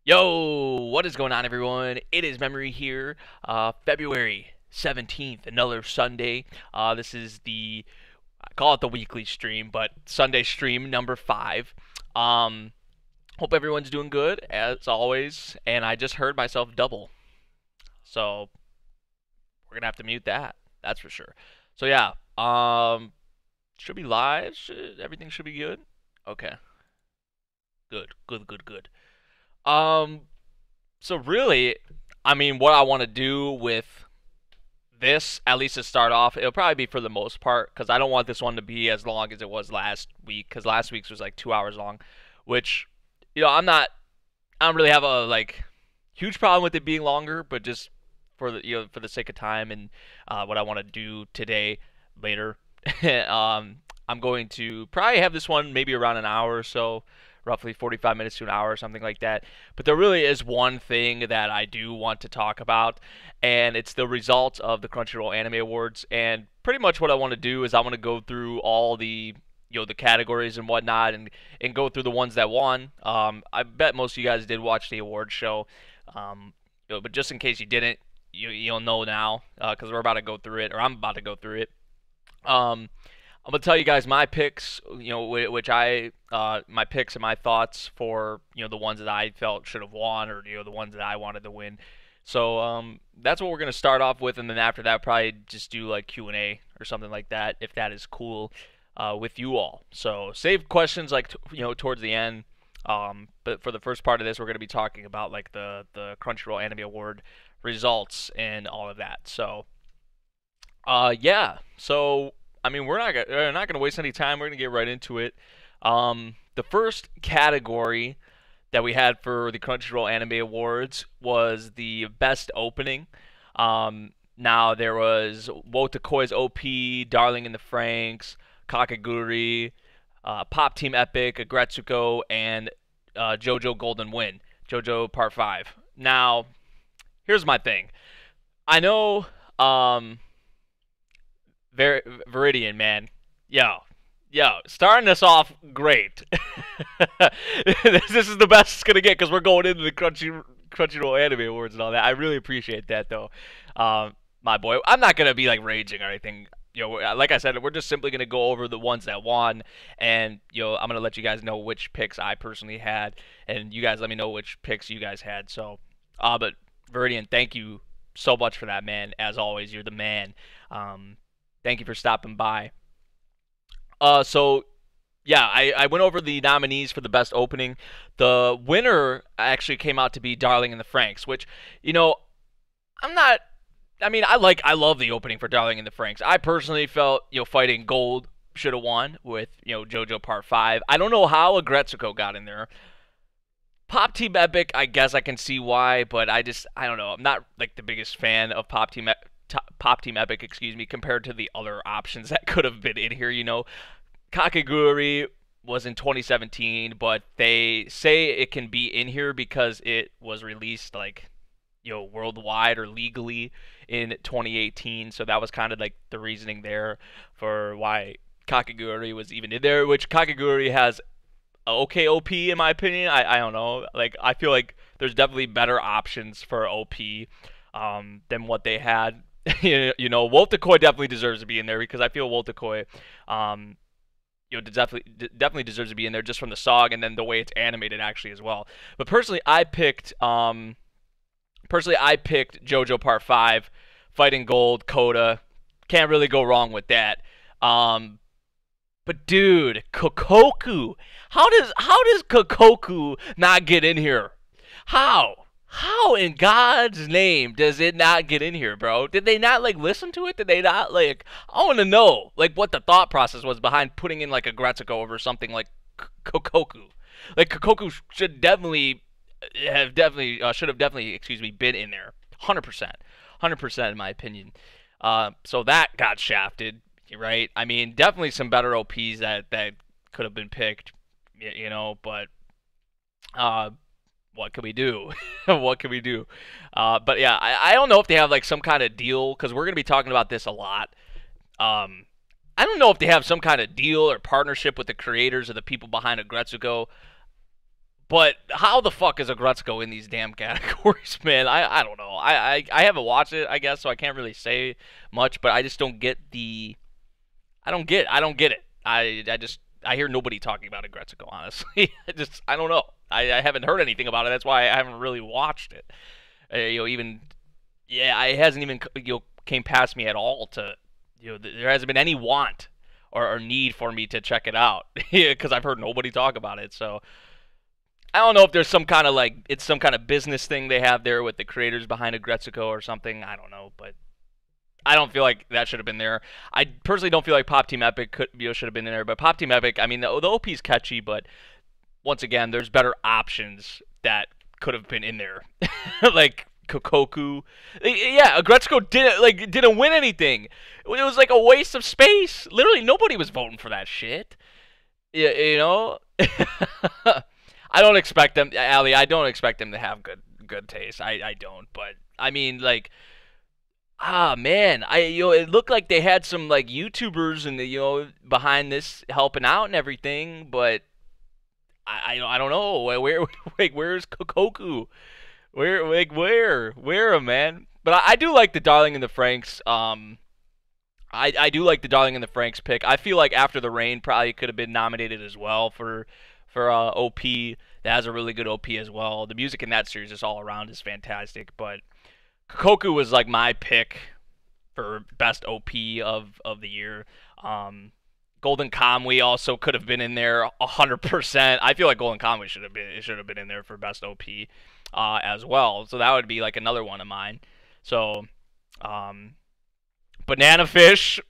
Yo, what is going on, everyone? It is Memory here. February 17th, another Sunday. This is I call it the weekly stream, but Sunday stream number 5. Hope everyone's doing good, as always. And I just heard myself double. So, we're going to have to mute that. That's for sure. So, yeah. Should be live. Everything should be good. Okay. Good, good, good, good. Um, So really, I mean, what I want to do with this, at least to start off, it'll probably be for the most part, because I don't want this one to be as long as it was last week, because last week's was like 2 hours long, which, I don't really have a huge problem with it being longer, but just for for the sake of time and what I want to do today, later, I'm going to probably have this one maybe around an hour or so, roughly 45 minutes to an hour or something like that. But there really is one thing that I do want to talk about, and it's the results of the Crunchyroll Anime Awards. And pretty much what I want to do is I want to go through all the categories and whatnot, and go through the ones that won. I bet most of you guys did watch the award show, but just in case you didn't, you'll know now, because we're about to go through it, or I'm about to go through it. Um, I'm gonna tell you guys my picks, which my picks and my thoughts for the ones that I felt should have won, or the ones that I wanted to win. So that's what we're gonna start off with, and then after that, probably just do like Q&A or something like that, if that is cool with you all. So save questions like towards the end. But for the first part of this, we're gonna be talking about like the Crunchyroll Anime Award results and all of that. So yeah. So I mean, we're not gonna waste any time. We're gonna get right into it. The first category that we had for the Crunchyroll Anime Awards was the best opening. Now there was Wotakoi's OP, Darling in the Franxx, Kakegurui, Pop Team Epic, Agretsuko, and JoJo Golden Wind, JoJo Part 5. Now, here's my thing. I know Viridian, man. Yo, starting us off great. This is the best it's gonna get because we're going into the Crunchyroll Anime Awards and all that. I really appreciate that though, my boy. I'm not gonna be like raging or anything. Like I said, we're just simply gonna go over the ones that won, and I'm gonna let you guys know which picks I personally had, and you guys let me know which picks you guys had. So, but Viridian, thank you so much for that, man. As always, you're the man. Thank you for stopping by. So yeah, I went over the nominees for the best opening. The winner actually came out to be Darling in the Franxx, which, I'm not. I mean, I love the opening for Darling in the Franxx. I personally felt, Fighting Gold should have won with, JoJo Part 5. I don't know how Agretsuko got in there. Pop Team Epic, I guess I can see why, but I don't know. I'm not like the biggest fan of Pop Team Epic, excuse me, compared to the other options that could have been in here. Kakegurui was in 2017, but they say it can be in here because it was released like worldwide or legally in 2018. So that was kind of like the reasoning there for why Kakegurui was even in there. Which Kakegurui has okay OP in my opinion. I don't know. Like I feel like there's definitely better options for OP than what they had. Woltakoi definitely deserves to be in there because I feel Woltakoi, definitely deserves to be in there just from the song and then the way it's animated actually as well. But personally, I picked JoJo Part 5, Fighting Gold, Coda. Can't really go wrong with that. But dude, Kokoku, how does Kokoku not get in here? How? How in God's name does it not get in here, bro? Did they not like listen to it? Did they not like? I want to know like what the thought process was behind putting in like a Gretsuko over something like Kokoku. Like Kokoku should should have definitely excuse me been in there, 100% in my opinion. So that got shafted, right? I mean, definitely some better OPs that could have been picked, but what can we do? What can we do? But yeah, I don't know if they have like some kind of deal because we're gonna be talking about this a lot. I don't know if they have some kind of deal or partnership with the creators or the people behind Agretsuko, But how the fuck is Agretzko in these damn categories, man? I don't know. I haven't watched it, I guess, so I can't really say much. But I just don't get the. I don't get it. I hear nobody talking about Agretzko, honestly. I don't know. I haven't heard anything about it. That's why I haven't really watched it. Even yeah, it hasn't even came past me at all to there hasn't been any want or need for me to check it out because I've heard nobody talk about it. So I don't know if there's some kind of it's some kind of business thing they have there with the creators behind Agretzko or something. I don't know, but I don't feel like that should have been there. I personally don't feel like Pop Team Epic should have been in there, but Pop Team Epic, I mean, the OP's catchy, but once again, there's better options that could have been in there, like Kokoku. Yeah, Agretzko didn't win anything. It was like a waste of space. Literally, nobody was voting for that shit. Yeah, I don't expect them, Ali. I don't expect them to have good taste. I don't. But I mean, like, man, it looked like they had some like YouTubers and behind this helping out and everything, but I don't know where's Kokoku? Where, man? But I do like the Darling in the Franxx. I do like the Darling in the Franxx pick. I feel like After the Rain probably could have been nominated as well for OP. That has a really good OP as well. The music in that series just all around is fantastic. But Kokoku was like my pick for best OP of the year. Golden Kamui also could have been in there 100%. I feel like Golden Kamui should have been in there for best OP as well. So that would be like another one of mine. So Banana Fish,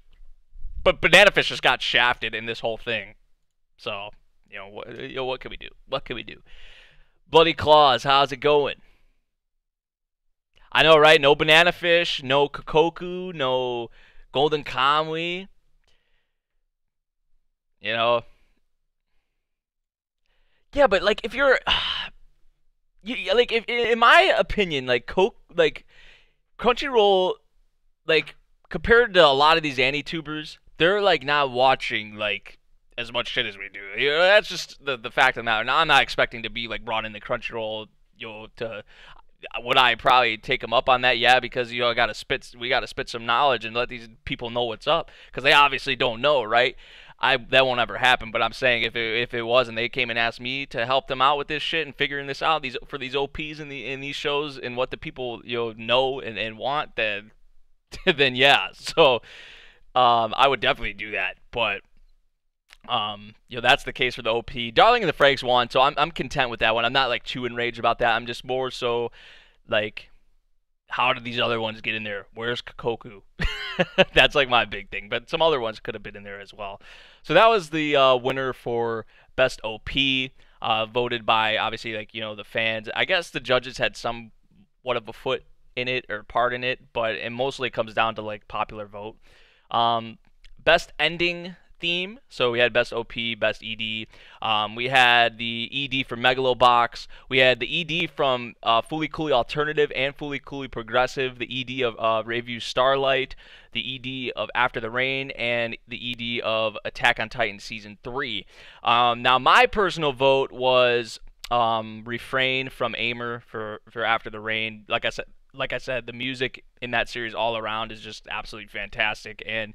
but Banana Fish just got shafted in this whole thing. So what can we do? What can we do? Bloody Claws, how's it going? I know, right? No Banana Fish, no Kokoku, no Golden Kamui. Yeah, but like if you're, like if in my opinion, like Crunchyroll, like compared to a lot of these anti-tubers, they're like not watching like as much shit as we do. That's just the fact of the matter. Now I'm not expecting to be like brought into Crunchyroll, to. Would I probably take them up on that? Yeah, because we got to spit some knowledge and let these people know what's up, because they obviously don't know, right? That won't ever happen. But I'm saying if it was and they came and asked me to help them out with this shit and figuring this out, for these OPs in these shows and what the people know and want, then then yeah. So I would definitely do that. But that's the case for the OP. Darling in the Franxx won, so I'm content with that one. I'm not like too enraged about that. I'm just more so like, how did these other ones get in there? Where's Kokoku? That's like my big thing. But some other ones could have been in there as well. So that was the winner for best OP, voted by obviously the fans. I guess the judges had somewhat of a foot in it or part in it, but it mostly comes down to like popular vote. Best ending theme. So we had best OP, best ED. We had the ED from Megalobox. We had the ED from Fully Coolly Alternative and Fully Coolly Progressive. The ED of Review Starlight. The ED of After the Rain, and the ED of Attack on Titan Season 3. Now my personal vote was Refrain from Aimer for After the Rain. Like I said, the music in that series all around is just absolutely fantastic, and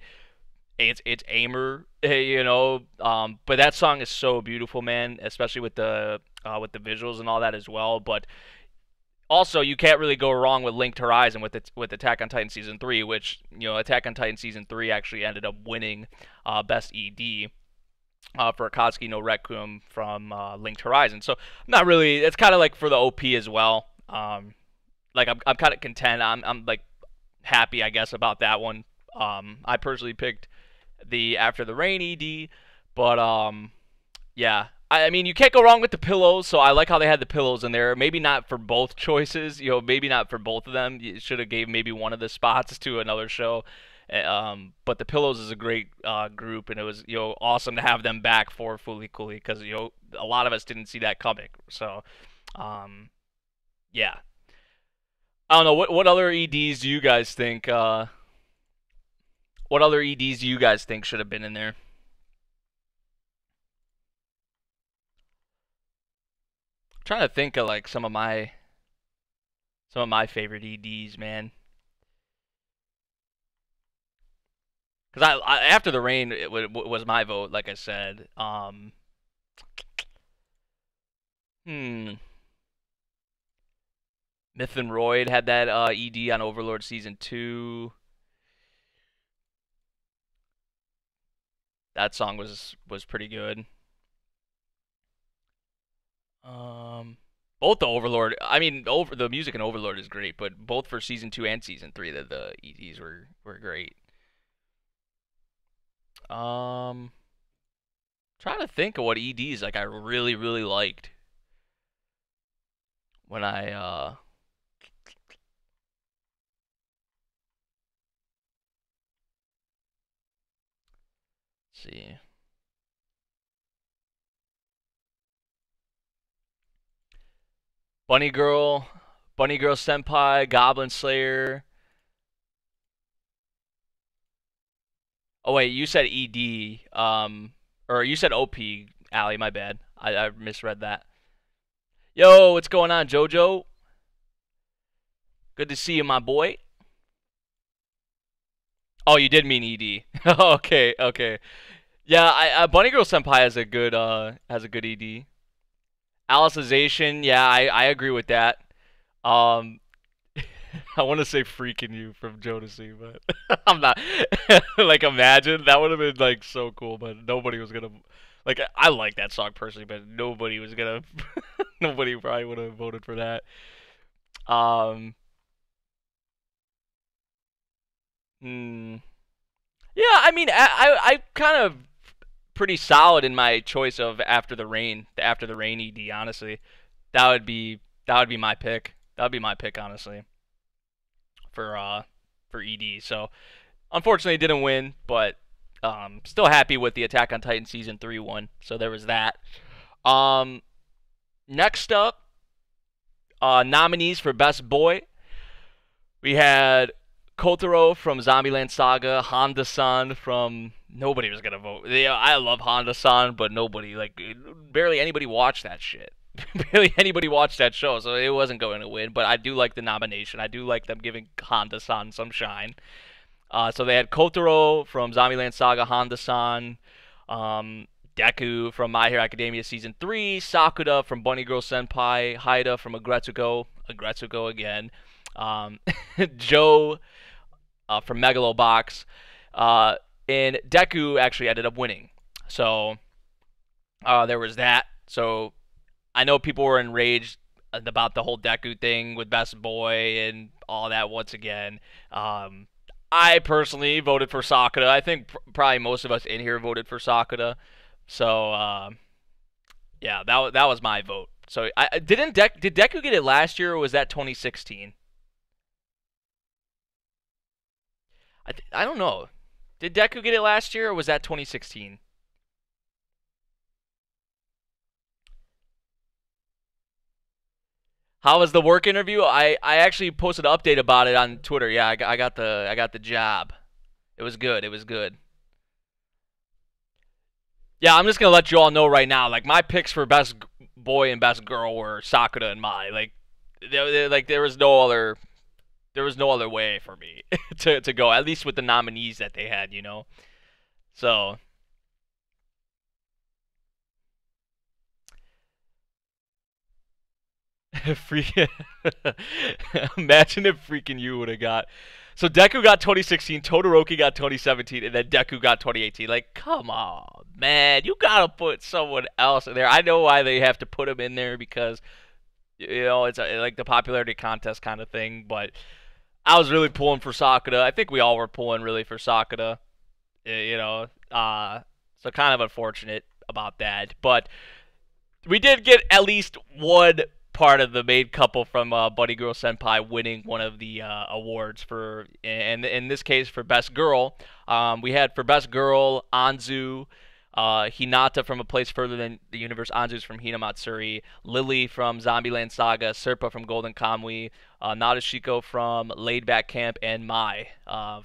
it's Aimer, but that song is so beautiful, man, especially with the visuals and all that as well. But also, you can't really go wrong with Linked Horizon with Attack on Titan Season 3, which Attack on Titan Season 3 actually ended up winning best ED for Akatsuki no Requiem from Linked Horizon. So not really. It's kind of like for the OP as well. Like I'm kind of content. I'm like happy, I guess, about that one. I personally picked the After the Rain ED, but yeah, I mean, you can't go wrong with the pillows, so I like how they had the pillows in there. Maybe not for both choices, maybe not for both of them. You should have gave maybe one of the spots to another show. But the pillows is a great group, and it was awesome to have them back for Fully Coolly, because a lot of us didn't see that coming. So yeah, I don't know what other EDs do you guys think? What other EDs do you guys think should have been in there? trying to think of like some of my favorite EDs, man. Because after the rain was my vote, like I said. Hmm. Myth and Royd had that ED on Overlord season 2. That song was pretty good. Both the Overlord, I mean, over the music in Overlord is great, but both for season 2 and season 3, the EDs were great. Trying to think of what EDs like I really liked when I see. Bunny Girl, Bunny Girl Senpai, Goblin Slayer. Oh wait, you said ED, or you said OP, Ali. My bad. I misread that. Yo, what's going on, JoJo? Good to see you, my boy. Oh, you did mean ED. Okay, okay. Yeah, Bunny Girl Senpai has a good ED. Alicization, yeah, I agree with that. Um, I want to say "freaking you" from Jodeci, but I'm not. Like, imagine that would have been like so cool, but nobody was gonna. Like, I like that song personally, but nobody was gonna. Nobody probably would have voted for that. Um, hmm. Yeah, I mean, I kind of pretty solid in my choice of After the Rain ED. Honestly, that would be my pick. That would be my pick, honestly, for ED. So unfortunately, it didn't win, but still happy with the Attack on Titan season 3 one. So there was that. Um, Next up, nominees for Best Boy. We had Kotaro from Zombieland Saga, Honda-san from nobody was gonna vote. Yeah, I love Honda-san, but nobody like barely anybody watched that shit. Barely anybody watched that show, so it wasn't going to win. But I do like the nomination. I do like them giving Honda-san some shine. So they had Kotaro from Zombieland Saga, Honda-san, Deku from My Hero Academia Season 3, Sakura from Bunny Girl Senpai, Haida from Agretsuko again, um, Joe from Megalobox, and Deku actually ended up winning. So there was that. So I know people were enraged about the whole Deku thing with Best Boy and all that once again. I personally voted for Sakura. I think probably most of us in here voted for Sakura. So yeah, that was my vote. So did Deku get it last year or was that 2016? I don't know. Did Deku get it last year or was that 2016? How was the work interview? I actually posted an update about it on Twitter. Yeah, I got the job. It was good. It was good. Yeah, I'm just gonna let you all know right now. Like my picks for best boy and best girl were Sakura and Mai. Like, there was no other way for me to go. At least with the nominees that they had, you know. So Freak. Imagine if freaking you would have got. So Deku got 2016, Todoroki got 2017, and then Deku got 2018. Like, come on, man, you gotta put someone else in there. I know why they have to put him in there because it's like the popularity contest kind of thing. But I was really pulling for Sakura. I think we all were pulling really for Sakura. So kind of unfortunate about that. But we did get at least one part of the main couple from Buddy Girl Senpai winning one of the awards for, and in this case for Best Girl. We had for Best Girl Anzu, Hinata from A Place Further Than the Universe. Anzu's from Hinamatsuri. Lily from Zombieland Saga. Serpa from Golden Kamui. Nadeshiko from Laid Back Camp, and Mai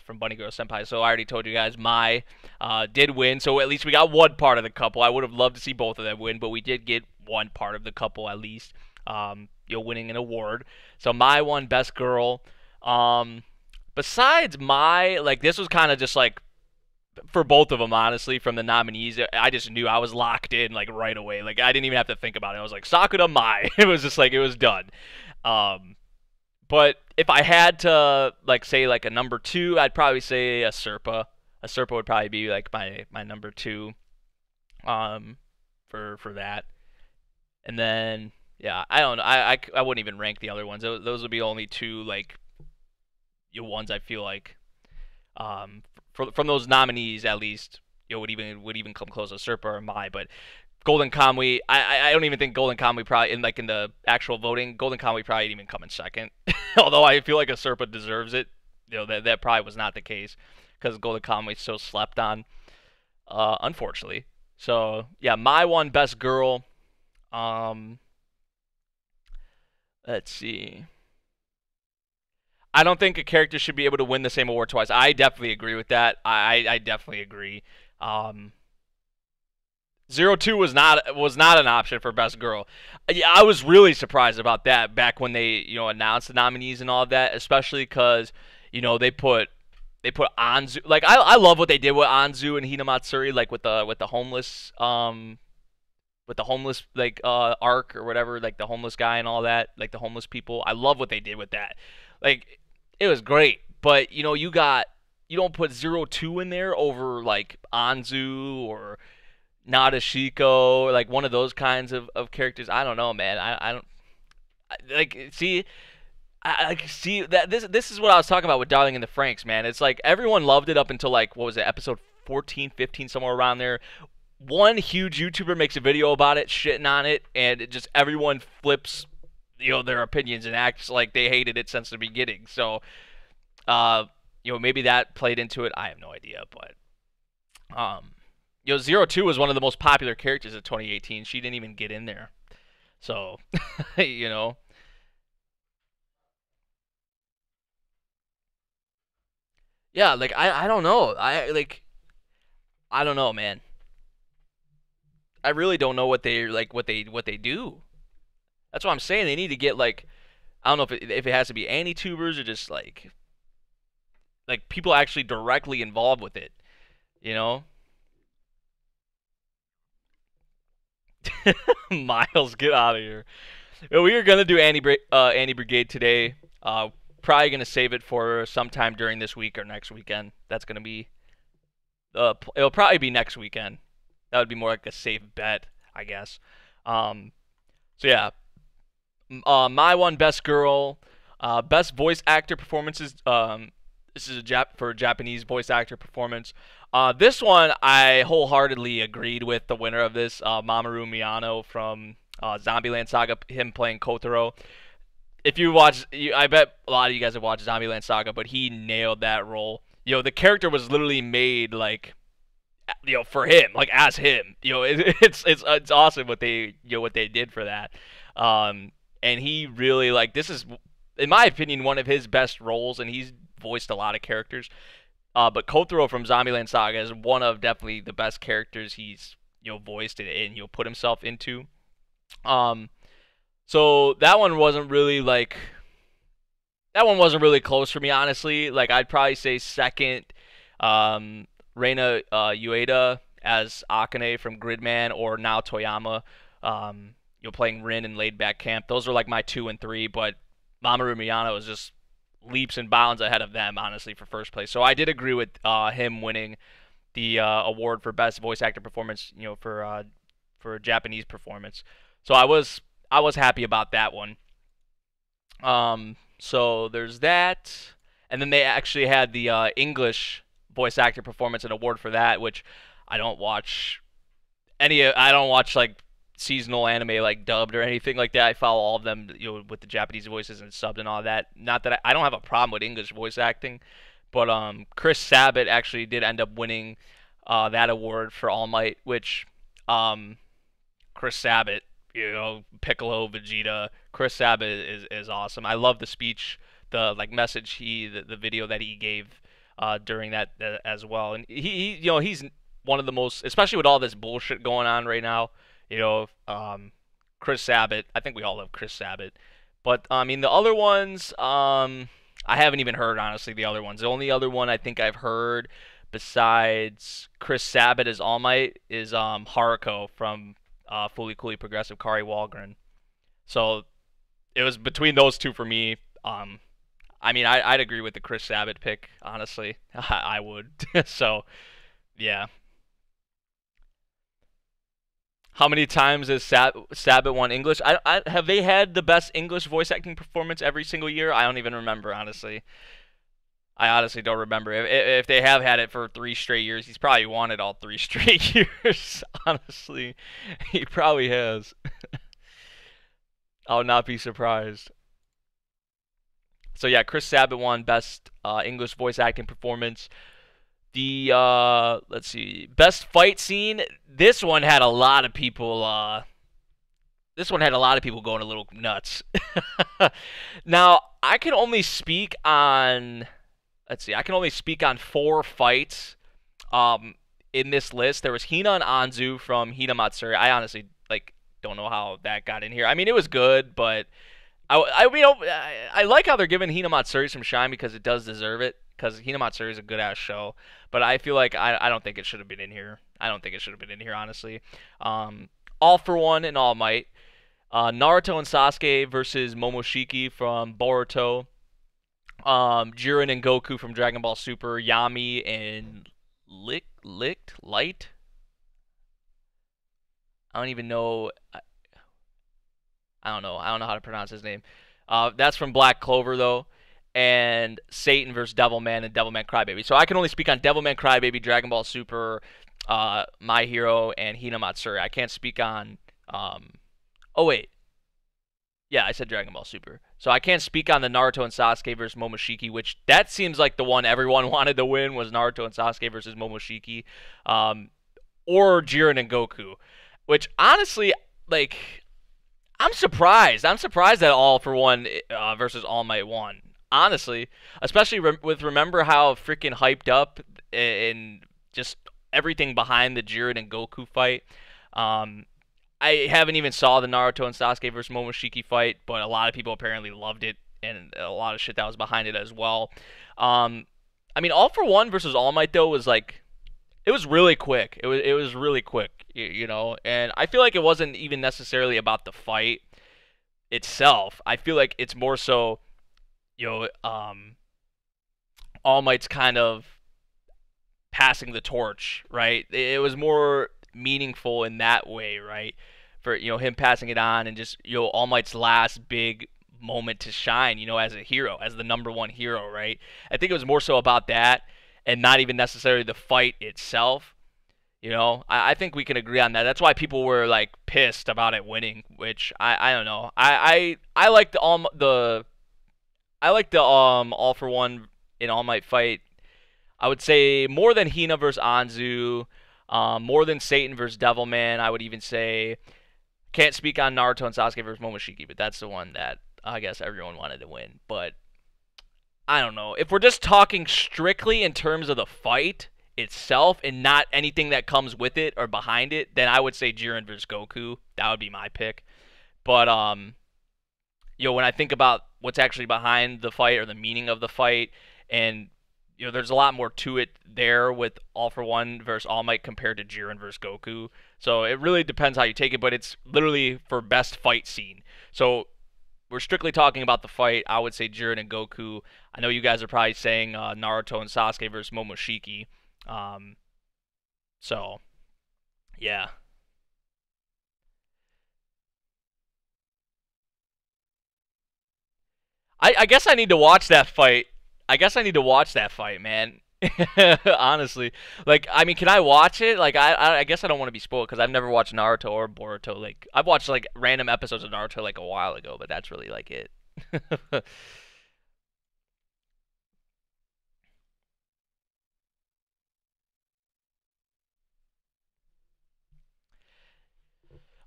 from Bunny Girl Senpai. So I already told you guys Mai did win, so at least we got one part of the couple. I would have loved to see both of them win, but we did get one part of the couple at least. winning an award. So my one best girl. Um, Besides my like, this was kind of just like for both of them, honestly, from the nominees. I just knew I was locked in like right away. Like I didn't even have to think about it. I was like Sakura Mai. It was just like it was done. Um, but if I had to like say like a number two, I'd probably say a Serpa. A Serpa would probably be like my number two. Um, for that. And then yeah, I don't know. I wouldn't even rank the other ones. Those would be only two like ones I feel like from those nominees at least would even come close to Serpa or Mai. But Golden Kamui, I don't even think Golden Kamui probably in the actual voting, Golden Kamui probably didn't even come in second. Although I feel like a Serpa deserves it. That probably was not the case because Golden Kamui is so slept on, unfortunately. So yeah, my one best girl. Um, let's see. I don't think a character should be able to win the same award twice. I definitely agree with that. I definitely agree. Um, 02 was not an option for best girl. Yeah, I was really surprised about that back when they announced the nominees and all of that, especially because they put Anzu, like I love what they did with Anzu and Hinamatsuri, like with the homeless like arc or whatever, like the homeless guy and all that, like the homeless people. I love what they did with that. Like it was great, but you don't put 02 in there over like Anzu or Nadeshiko or like one of those kinds of characters. I don't know, man. I don't like see. I see that this is what I was talking about with Darling in the Franxx, man. It's like everyone loved it up until like what was it, episode 14, 15, somewhere around there. One huge YouTuber makes a video about it, shitting on it, and it just everyone flips, their opinions and acts like they hated it since the beginning. So, maybe that played into it. I have no idea, but 02 was one of the most popular characters of 2018. She didn't even get in there. So, you know, yeah, like I don't know. I don't know, man. I really don't know what they do. That's what I'm saying. They need to get like I don't know if it has to be anti-tubers or just like people actually directly involved with it. You know, Miles, get out of here. We are gonna do Annie Brigade today. Probably gonna save it for sometime during this week or next weekend. That's gonna be it'll probably be next weekend. That would be more like a safe bet, I guess. Um, so yeah, my one best girl, best voice actor performances. This is for a Japanese voice actor performance. This one I wholeheartedly agreed with the winner of this, Mamoru Miyano from Zombieland Saga, him playing Kotaro. If you watch, I bet a lot of you guys have watched Zombieland Saga, but he nailed that role. The character was literally made like for him, like as him. It's awesome what they did for that. And he really like this is, in my opinion, one of his best roles, and he's voiced a lot of characters. But Kotaro from Zombieland Saga is one of definitely the best characters he's voiced and put himself into. Um, so that one wasn't really close for me, honestly. Like I'd probably say second, Reina Ueda as Akane from Gridman, or now Toyama, playing Rin in Laid Back Camp. Those are like my two and three, but Mamoru Miyano is just leaps and bounds ahead of them, honestly, for first place. So I did agree with him winning the award for best voice actor performance, for a Japanese performance. So I was happy about that one. So there's that, and then they actually had the English voice actor performance and award for that, which I don't watch I don't watch like seasonal anime like dubbed or anything like that. I follow all of them, with the Japanese voices and subbed and all that. Not that I don't have a problem with English voice acting, but Chris Sabat actually did end up winning that award for All Might, which Chris Sabat, Piccolo, Vegeta, Chris Sabat is awesome. I love the speech, the like message the video that he gave during that as well. And he's one of the most, especially with all this bullshit going on right now. Chris Sabat. I think we all love Chris Sabat. But I mean, the other ones, I haven't even heard honestly. The other ones. The only other one I think I've heard besides Chris Sabat as All Might is Haruko from Fully Coolly Progressive Kari Walgren. So it was between those two for me. I mean, I'd agree with the Chris Sabat pick, honestly. I would. So, yeah. How many times has Sabat won English? Have they had the best English voice acting performance every single year? I don't even remember, honestly. I honestly don't remember. If they have had it for 3 straight years, he's probably won it all 3 straight years, honestly. He probably has. I would not be surprised. So yeah, Chris Sabat won best English voice acting performance. The let's see, best fight scene. This one had a lot of people. This one had a lot of people going a little nuts. Now I can only speak on. Let's see. I can only speak on 4 fights. In this list, there was Hina and Anzu from Hina Matsuri. I honestly don't know how that got in here. I mean, it was good, but I like how they're giving Hina Matsuri some shine because it does deserve it. Because Hina Matsuri is a good ass show, but I feel like I don't think it should have been in here. I don't think it should have been in here, honestly. All for One and All Might. Naruto and Sasuke versus Momoshiki from Boruto. Jiren and Goku from Dragon Ball Super. Yami and Light. I don't even know. I don't know. I don't know how to pronounce his name. That's from Black Clover, though. And Satan versus Devilman and Devilman Crybaby. So I can only speak on Devilman Crybaby, Dragon Ball Super, My Hero, and Hina Matsuri. I can't speak on... oh, wait. Yeah, I said Dragon Ball Super. So I can't speak on the Naruto and Sasuke versus Momoshiki, which that seems like the one everyone wanted to win was Naruto and Sasuke versus Momoshiki. Or Jiren and Goku. Which, honestly, I'm surprised. I'm surprised that All for One versus All Might won. Honestly, especially remember how freaking hyped up and just everything behind the Jiren and Goku fight. I haven't even saw the Naruto and Sasuke versus Momoshiki fight, but a lot of people apparently loved it, and a lot of shit that was behind it as well. I mean, All for One versus All Might though was it was really quick. It was really quick, you know, and I feel like it wasn't even necessarily about the fight itself. I feel like it's more so. All Might's kind of passing the torch, right? It was more meaningful in that way, right? For him passing it on and just All Might's last big moment to shine, as a hero, as the #1 hero, right? I think it was more so about that and not even necessarily the fight itself. I think we can agree on that. That's why people were pissed about it winning, which I don't know. I like the All for One in All Might fight. I would say more than Hina versus Anzu, more than Satan versus Devilman. I would even say can't speak on Naruto and Sasuke versus Momoshiki, but that's the one that I guess everyone wanted to win. But I don't know. If we're just talking strictly in terms of the fight itself and not anything that comes with it or behind it, then I would say Jiren versus Goku. That would be my pick. But when I think about what's actually behind the fight or the meaning of the fight, and there's a lot more to it there with All for One versus All Might compared to Jiren versus Goku. So it really depends how you take it, but it's literally for best fight scene. So we're strictly talking about the fight. I would say Jiren and Goku. I know you guys are probably saying Naruto and Sasuke versus Momoshiki. So yeah. I guess I need to watch that fight. I guess I need to watch that fight, man. Honestly, I mean, can I watch it? I guess I don't want to be spoiled because I've never watched Naruto or Boruto. I've watched random episodes of Naruto a while ago, but that's really it.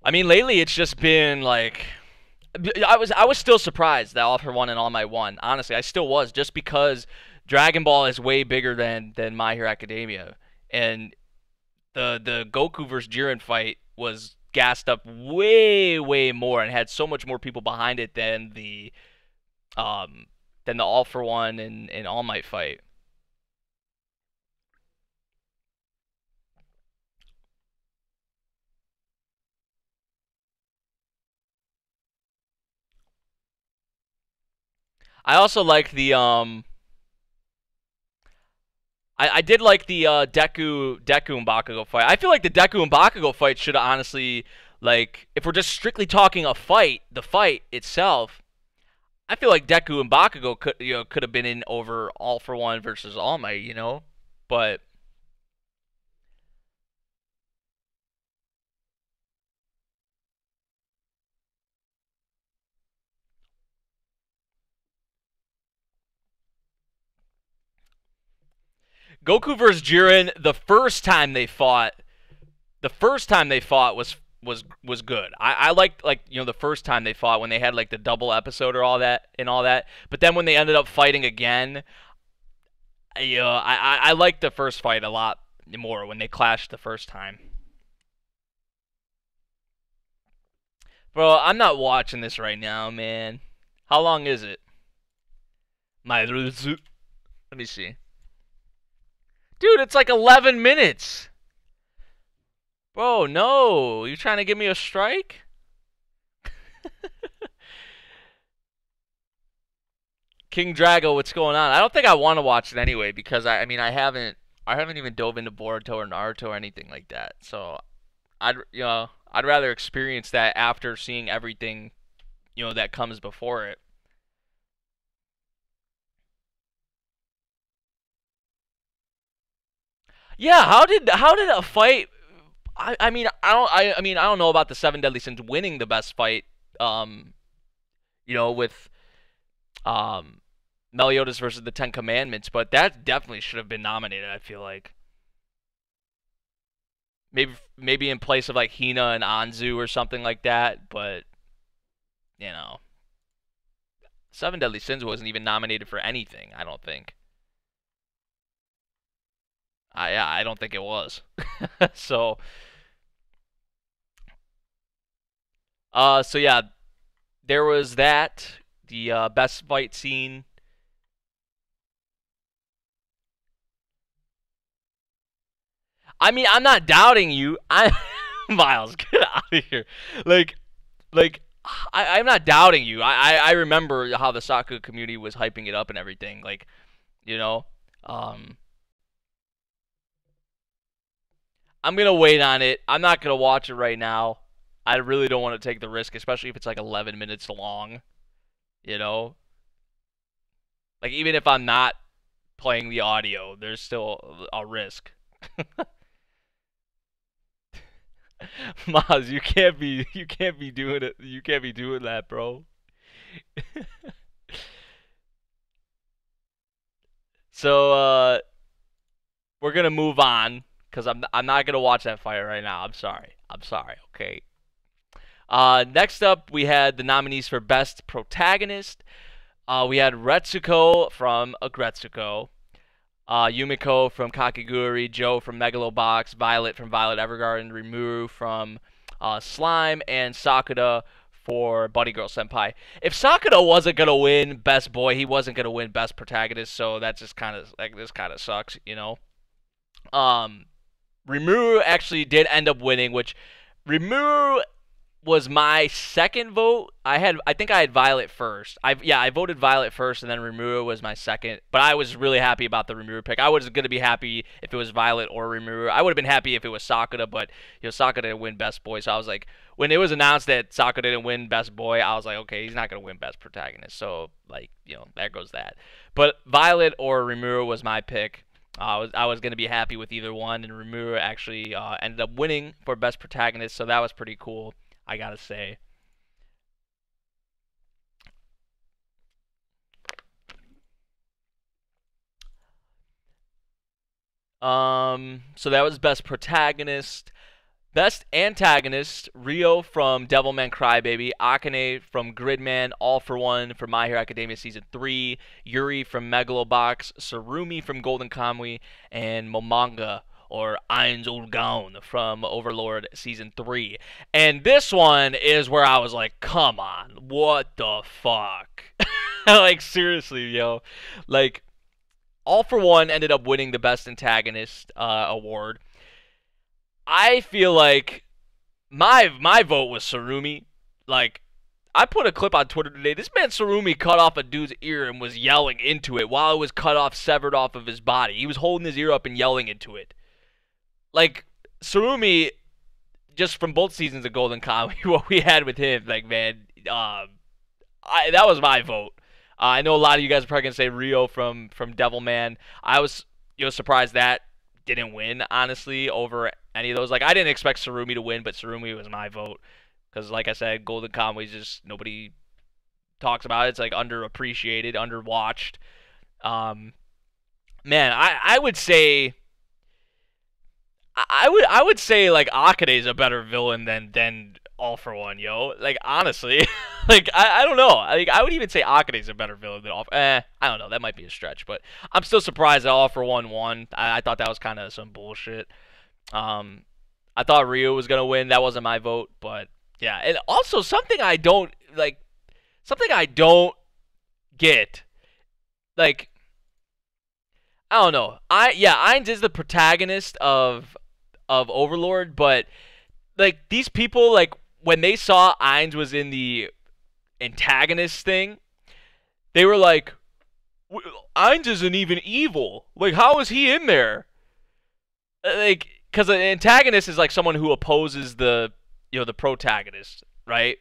I mean, lately it's just been I was still surprised that All for One and All Might won. Honestly, I still was, just because Dragon Ball is way bigger than My Hero Academia, and the Goku versus Jiren fight was gassed up way, way more and had so much more people behind it than the All for One and All Might fight. I also like the I did like the Deku and Bakugo fight. I feel like the Deku and Bakugo fight should have honestly, like, if we're just strictly talking a fight, the fight itself, I feel like Deku and Bakugo could have been in over All for One versus All Might, but Goku versus Jiren, the first time they fought was good. I liked, like, the first time they fought when they had like the double episode or all that and all that. But then when they ended up fighting again, I liked the first fight a lot more when they clashed the first time. Bro, I'm not watching this right now, man. How long is it? Let me see. Dude, it's like 11 minutes. Bro, no. You trying to give me a strike? King Drago, what's going on? I don't think I want to watch it anyway because I haven't even dove into Boruto or Naruto or anything like that. So I'd rather experience that after seeing everything, that comes before it. Yeah, how did a fight? I don't know about the Seven Deadly Sins winning the best fight. With um, Meliodas versus the Ten Commandments, but that definitely should have been nominated. I feel like maybe in place of like Hina and Anzu or something like that. But you know, Seven Deadly Sins wasn't even nominated for anything. I don't think. I don't think it was. So so yeah, there was that. The best fight scene. I'm not doubting you. Miles, get out of here. Like, I'm not doubting you. I remember how the soccer community was hyping it up and everything. Like, you know, um, I'm gonna wait on it. I'm not gonna watch it right now. I really don't want to take the risk, especially if it's like 11 minutes long. You know, like even if I'm not playing the audio, there's still a risk. Maz, you can't be doing it. You can't be doing that, bro. So we're gonna move on because I'm not gonna watch that fight right now. I'm sorry. I'm sorry. Okay. Next up, we had the nominees for best protagonist. We had Retsuko from Agretsuko, Yumiko from Kakiguri, Joe from Megalobox, Violet from Violet Evergarden, Rimuru from Slime, and Sakura for Buddy Girl Senpai. If Sakura wasn't gonna win Best Boy, he wasn't gonna win Best Protagonist, so that just kind of like this kind of sucks, Um, Rimuru actually did end up winning, which Rimuru was my second vote. I think I had Violet first. I voted Violet first, and then Rimuru was my second. But I was really happy about the Rimuru pick. I was gonna be happy if it was Violet or Rimuru. I would have been happy if it was Sakura, but Sakura didn't win Best Boy. So I was like, when it was announced that Sakura didn't win Best Boy, I was like, okay, he's not gonna win Best Protagonist. So like, there goes that. But Violet or Rimuru was my pick. I was gonna be happy with either one, and Rimuru actually ended up winning for Best Protagonist. So that was pretty cool, I gotta say. So that was Best Protagonist. Best Antagonist, Rio from Devilman Crybaby, Akane from Gridman, All for One from My Hero Academia Season 3, Yuri from Megalobox, Sarumi from Golden Kamui, and Momonga or Eins und Gaun from Overlord Season 3. And this one is where I was like, come on, what the fuck? Like, seriously, yo. Like, All for One ended up winning the Best Antagonist award. I feel like my vote was Sarumi. Like, I put a clip on Twitter today. This man Sarumi cut off a dude's ear and was yelling into it while it was cut off, severed off of his body. He was holding his ear up and yelling into it. Like, Sarumi, just from both seasons of Golden Kamuy, what we had with him, like, man, that was my vote. I know a lot of you guys are probably gonna say Rio from Devilman. I was surprised that didn't win, honestly, over any of those. Like, I didn't expect Sarumi to win, but Sarumi was my vote. Because, like I said, Golden Kamuy just nobody talks about it. It's like underappreciated, underwatched. Man, I would say I would say like Akane's a better villain than All for One, yo. Like, honestly, like I don't know. Like, I would even say Akane's a better villain than All. I don't know. That might be a stretch, but I'm still surprised that All for One won. I thought that was kind of some bullshit. I thought Ryu was gonna win. That wasn't my vote, but yeah. And also something I don't get. Like, I don't know. Ainz is the protagonist of Overlord, but like these people, like when they saw Ainz was in the antagonist thing, they were like, Ainz isn't even evil. Like, how is he in there? Like, because an antagonist is like someone who opposes the protagonist, right?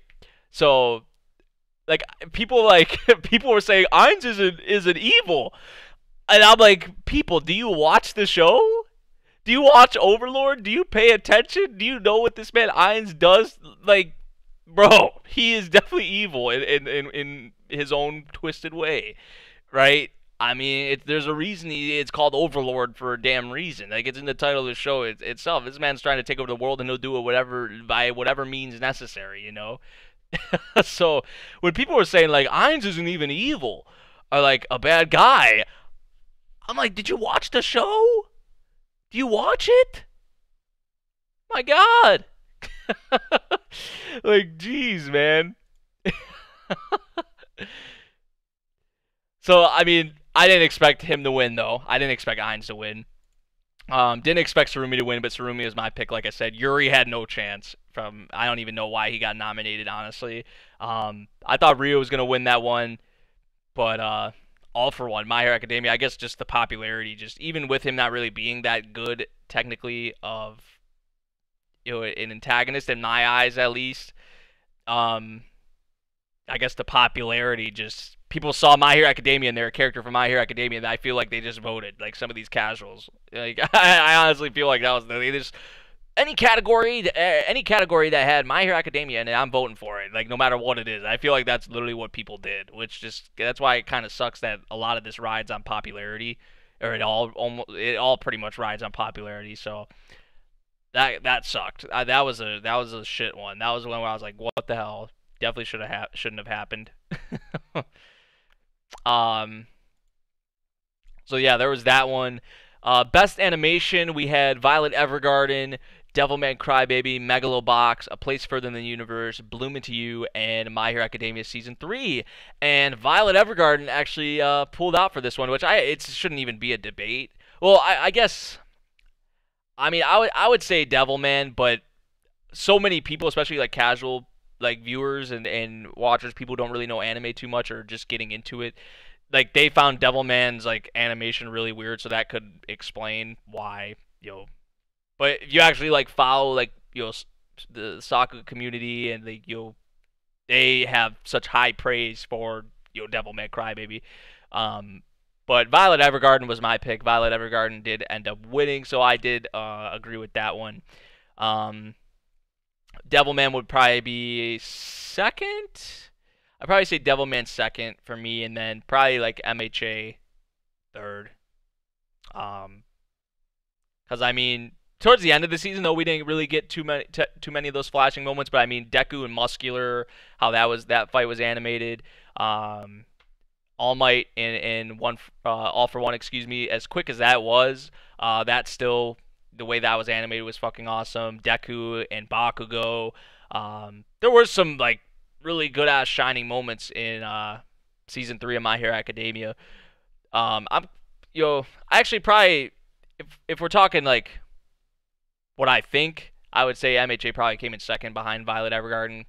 So, like, people were saying Ainz isn't evil, and I'm like, people, do you watch the show? Do you watch Overlord? Do you pay attention? Do you know what this man Ainz does? Like, bro, he is definitely evil in his own twisted way, right? I mean, there's a reason it's called Overlord for a damn reason. Like, it's in the title of the show itself. This man's trying to take over the world, and he'll do it by whatever means necessary, you know? So, when people were saying, like, Ainz isn't even evil, or, like, a bad guy, I'm like, did you watch the show? Do you watch it? My God. Like, jeez, man. So, I mean, I didn't expect him to win, though. I didn't expect Ainz to win. Didn't expect Sarumi to win, but Sarumi was my pick, like I said. Yuri had no chance. I don't even know why he got nominated, honestly. I thought Rio was going to win that one, but All for One, My Hero Academia, I guess just the popularity, just even with him not really being that good, technically, of an antagonist, in my eyes, at least. I guess the popularity, just people saw My Hero Academia and they're a character from My Hero Academia, and I feel like they just voted, like some of these casuals. Like, I honestly feel like that was they just any category that had My Hero Academia and I'm voting for it, like no matter what it is. I feel like that's literally what people did, which that's why it kind of sucks that a lot of this rides on popularity, or it all pretty much rides on popularity. So that sucked. That was a shit one. That was the one where I was like, what the hell? Definitely shouldn't have happened. So yeah, there was that one. Best animation, we had Violet Evergarden, Devilman Crybaby, Megalobox, A Place Further in the Universe, Bloom Into You, and My Hero Academia Season 3. And Violet Evergarden actually pulled out for this one, which it shouldn't even be a debate. Well, I guess, I mean, I would say Devilman, but so many people, especially like casual like viewers and watchers, people who don't really know anime too much or just getting into it, like they found Devilman's like animation really weird, so that could explain why, But if you actually like follow like the Saku community, and like they have such high praise for Devilman Crybaby. But Violet Evergarden was my pick. Violet Evergarden did end up winning, so I did agree with that one. Devilman would probably be second. I'd probably say Devilman second for me, and then probably like MHA third. Because I mean, towards the end of the season, though, we didn't really get too many of those flashing moments. But I mean, Deku and Muscular, how that fight was animated. All Might and All for One, excuse me, as quick as that was, that still the way that was animated was fucking awesome. Deku and Bakugo. There were some like really good ass shining moments in season 3 of My Hero Academia. I'm I actually probably if we're talking like what I think, I would say MHA probably came in second behind Violet Evergarden,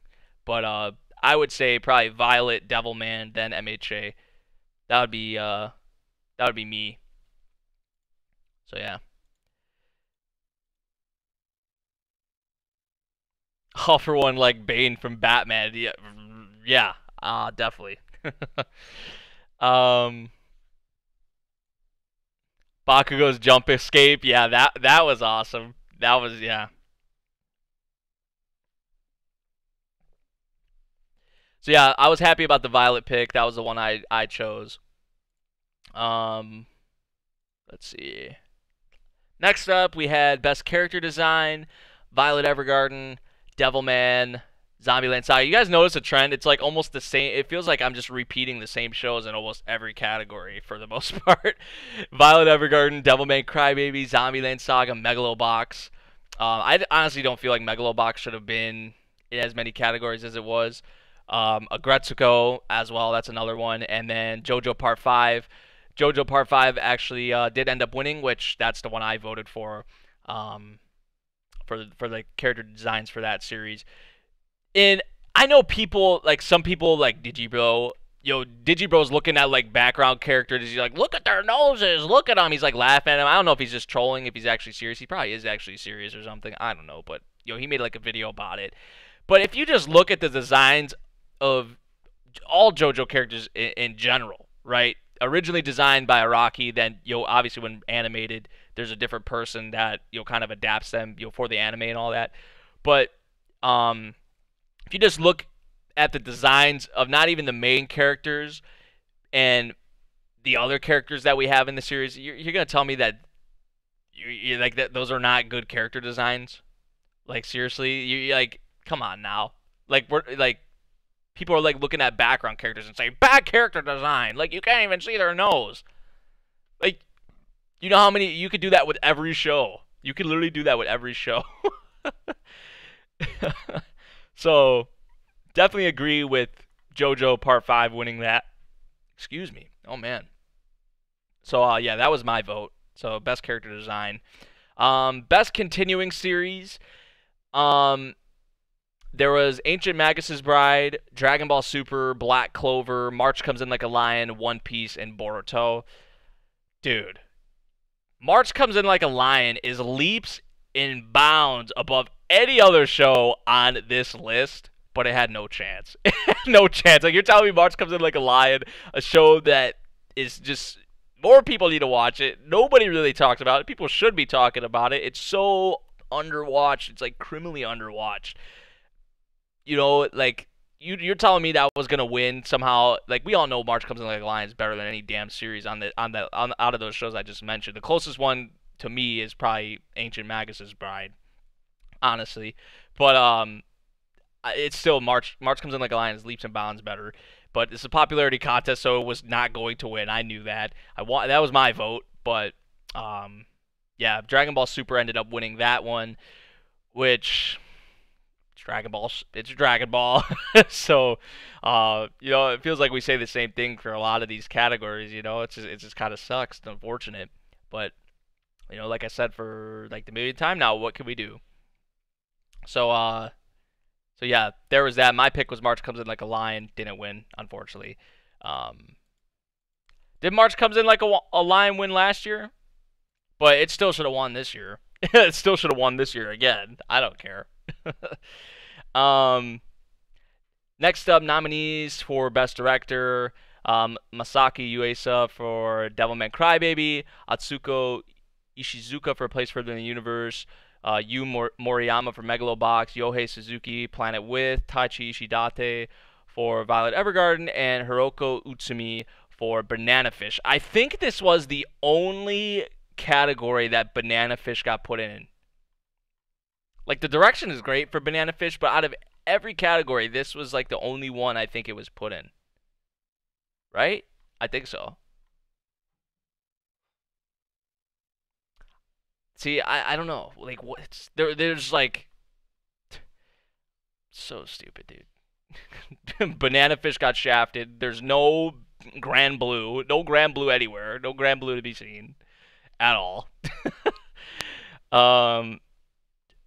but I would say probably Violet, Devilman, then MHA. That would be me. So yeah. All for one like Bane from Batman. Yeah, yeah, definitely. um, Bakugo's jump escape. Yeah, that was awesome. That was yeah. So yeah, I was happy about the Violet pick. That was the one I chose. Um, let's see. Next up, we had Best Character Design, Violet Evergarden, Devilman, Zombieland Saga. You guys notice a trend? It's like almost the same. It feels like I'm just repeating the same shows in almost every category for the most part. Violet Evergarden, Devilman Crybaby, Zombieland Saga, Megalobox. I honestly don't feel like Megalobox should have been in as many categories as it was. Agretsuko as well, that's another one. And then JoJo Part 5. JoJo Part 5 actually did end up winning, which that's the one I voted for for the character designs for that series. And I know people, like some people like Digibro, Digibro's looking at like background characters. He's like, look at their noses, look at them. He's like laughing at them. I don't know if he's just trolling, if he's actually serious. He probably is actually serious or something. I don't know, but he made like a video about it. But if you just look at the designs of all JoJo characters in general, right? Originally designed by Araki, then obviously when animated, there's a different person that kind of adapts them for the anime and all that. But if you just look at the designs of not even the main characters and the other characters that we have in the series, you're gonna tell me that you like that those are not good character designs? Like seriously, you like come on now. Like we're like people are like looking at background characters and saying bad character design. Like you can't even see their nose. Like you know how many you could do that with every show. You could literally do that with every show. So definitely agree with JoJo Part 5 winning that. Excuse me. Oh man. So yeah, that was my vote. So best character design. Best continuing series. There was Ancient Magus's Bride, Dragon Ball Super, Black Clover, March Comes in Like a Lion, One Piece, and Boruto. Dude, March Comes in Like a Lion is leaps and bounds above any other show on this list, but it had no chance. No chance. Like, you're telling me March Comes in Like a Lion, a show that is just... More people need to watch it. Nobody really talks about it. People should be talking about it. It's so underwatched. It's, like, criminally underwatched. Like... You're telling me that was gonna win somehow? Like we all know, March Comes in Like a Lion is better than any damn series on out of those shows I just mentioned. The closest one to me is probably Ancient Magus's Bride, honestly. But it's still March Comes in Like a Lion is leaps and bounds better. But it's a popularity contest, so it was not going to win. I knew that. That was my vote. But yeah, Dragon Ball Super ended up winning that one, which. Dragon Ball. It's Dragon Ball. So, it feels like we say the same thing for a lot of these categories. It just kind of sucks. It's unfortunate, but like I said for like the millionth time now, what can we do? So, so yeah, there was that. My pick was March Comes in Like a Lion. Didn't win, unfortunately. Did March Comes in Like a Lion win last year? But it still should have won this year. It still should have won this year again. I don't care. Next up, nominees for Best Director. Masaki Uesa for Devilman Crybaby. Atsuko Ishizuka for A Place Further in the Universe. Yu Moriyama for Megalobox. Yohei Suzuki, Planet With. Taichi Ishidate for Violet Evergarden. And Hiroko Utsumi for Banana Fish. I think this was the only category that Banana Fish got put in. Like, the direction is great for Banana Fish, but out of every category, this was, like, the only one I think it was put in. Right? I think so. See, I don't know. Like what's there's like so stupid, dude. Banana Fish got shafted. There's no Grand Blue, no Grand Blue anywhere, no Grand Blue to be seen at all. um,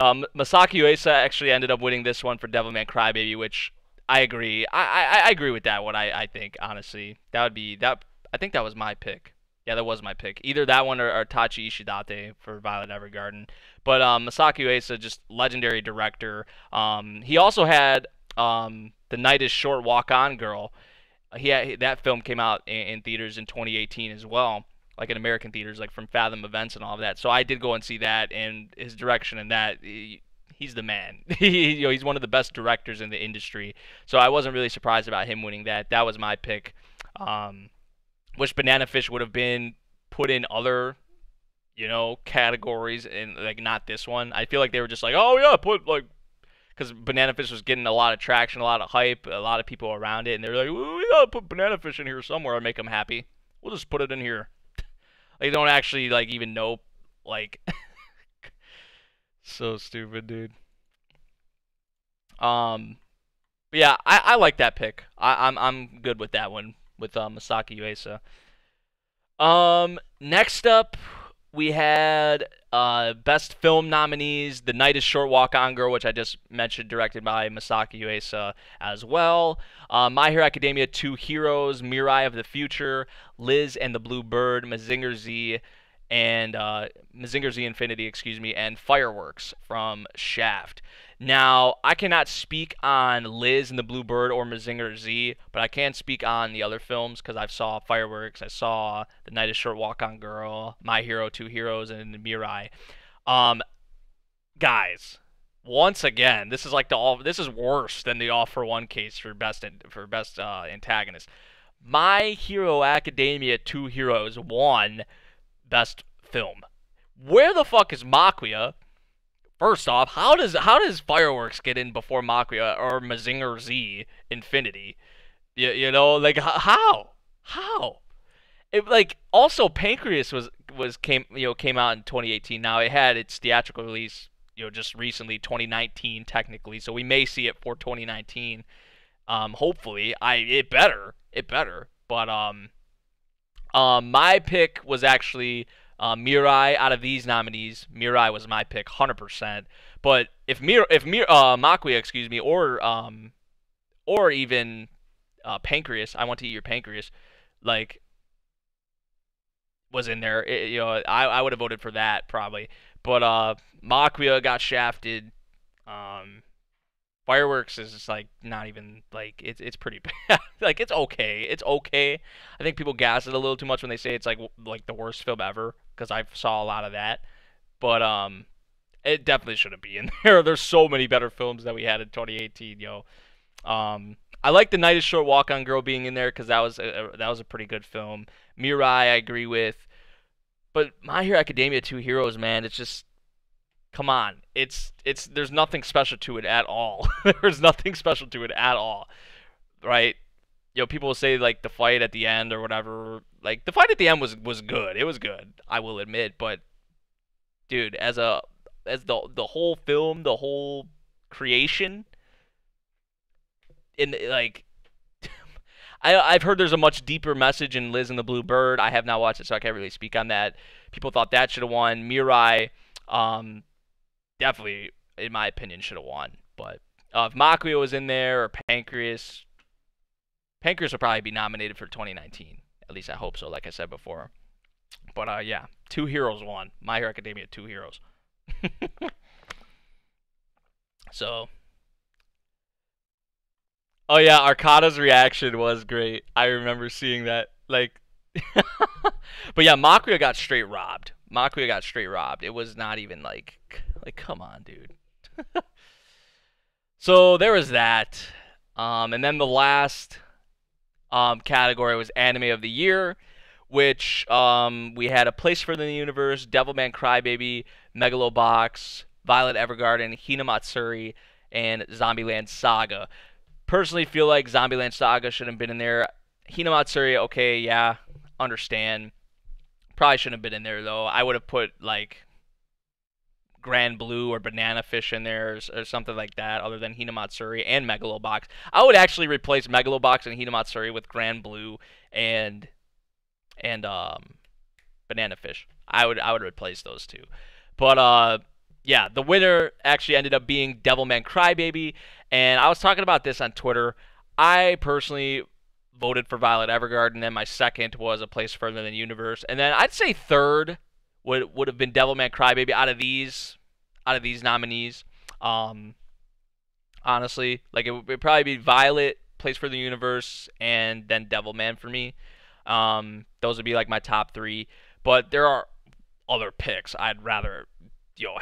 Masaki Uesa actually ended up winning this one for Devilman Crybaby, which I agree. I agree with that one. I think honestly that would be that. I think that was my pick. Yeah, that was my pick. Either that one or Tachi Ishidate for Violet Evergarden. But Masaki Uesa, just legendary director. He also had The Night Is Short, Walk On Girl. That film came out in theaters in 2018 as well, like in American theaters, like from Fathom Events and all of that. So I did go and see that, and his direction in that, he's the man. He's one of the best directors in the industry. So I wasn't really surprised about him winning that. That was my pick. Wish Banana Fish would have been put in other, categories and like not this one. I feel like they were just like, oh yeah, put like because Banana Fish was getting a lot of traction, a lot of hype, a lot of people around it, and they're like, well, we gotta put Banana Fish in here somewhere and make them happy. We'll just put it in here. They don't actually like even know, like, so stupid, dude. Yeah, I like that pick. I'm good with that one with Masaki Uesa. Next up, we had best film nominees: The Night Is Short, Walk On Girl, which I just mentioned, directed by Masaki Uesa as well. My Hero Academia: Two Heroes, Mirai of the Future, Liz and the Blue Bird, Mazinger Z, and Mazinger Z Infinity, excuse me, and Fireworks from Shaft. Now, I cannot speak on Liz and the Blue Bird or Mazinger Z, but I can speak on the other films because I saw Fireworks, I saw The Night Is Short, Walk On Girl, My Hero, Two Heroes, and Mirai. Um, Guys, once again, this is like this is worse than the All for One case for best antagonist. My Hero Academia: Two Heroes won best film. Where the fuck is Makuya? First off, how does Fireworks get in before Makuya or Mazinger Z Infinity? Like how? It like also Pancreas came out in 2018. Now it had its theatrical release just recently, 2019 technically. So we may see it for 2019. Hopefully, it better. But my pick was actually Mirai. Out of these nominees, Mirai was my pick, 100%. But if Makuya, excuse me, or even Pancreas, I Want to Eat Your Pancreas, like was in there, I would have voted for that probably. But Makuya got shafted. Fireworks is just like not even like it's pretty bad. Like it's okay. It's okay. I think people gas it a little too much when they say it's like the worst film ever because I saw a lot of that. But it definitely shouldn't be in there. There's so many better films that we had in 2018, yo. I like The Night Is Short, Walk On Girl being in there because that was a pretty good film. Mirai, I agree with. But My Hero Academia: Two Heroes, man, it's just come on. It's there's nothing special to it at all. There's nothing special to it at all. Right? People will say like the fight at the end or whatever. Like the fight at the end was good. It was good, I will admit, but dude, as the whole film, the whole creation in like I've heard there's a much deeper message in Liz and the Blue Bird. I have not watched it, so I can't really speak on that. People thought that should have won. Mirai, definitely, in my opinion, should have won. But if Makuya was in there or Pancreas will probably be nominated for 2019. At least I hope so, like I said before. But yeah, Two Heroes won. My Hero Academia: Two Heroes. So. Oh yeah, Arcada's reaction was great. I remember seeing that. Like, but yeah, Makuya got straight robbed. It was not even like come on, dude. So there was that. And then the last category was Anime of the Year, which we had A Place Further in the Universe, Devilman Crybaby, Megalobox, Violet Evergarden, Hinamatsuri, and Zombieland Saga. Personally feel like Zombieland Saga shouldn't have been in there. Hinamatsuri, okay, yeah, understand. Probably shouldn't have been in there, though. I would have put, like, Grand Blue or Banana Fish in there or something like that, other than Hinamatsuri and Megalobox. I would actually replace Megalobox and Hinamatsuri with Grand Blue and and Banana Fish. I would replace those two. But yeah, the winner actually ended up being Devilman Crybaby, and I was talking about this on Twitter. I personally voted for Violet Evergarden, and then my second was A Place Further Than the Universe, and then I'd say third would have been Devilman Crybaby out of these nominees. Um, Honestly, like it would probably be Violet, Place for the Universe, and then Devilman for me. Those would be like my top three. But there are other picks I'd rather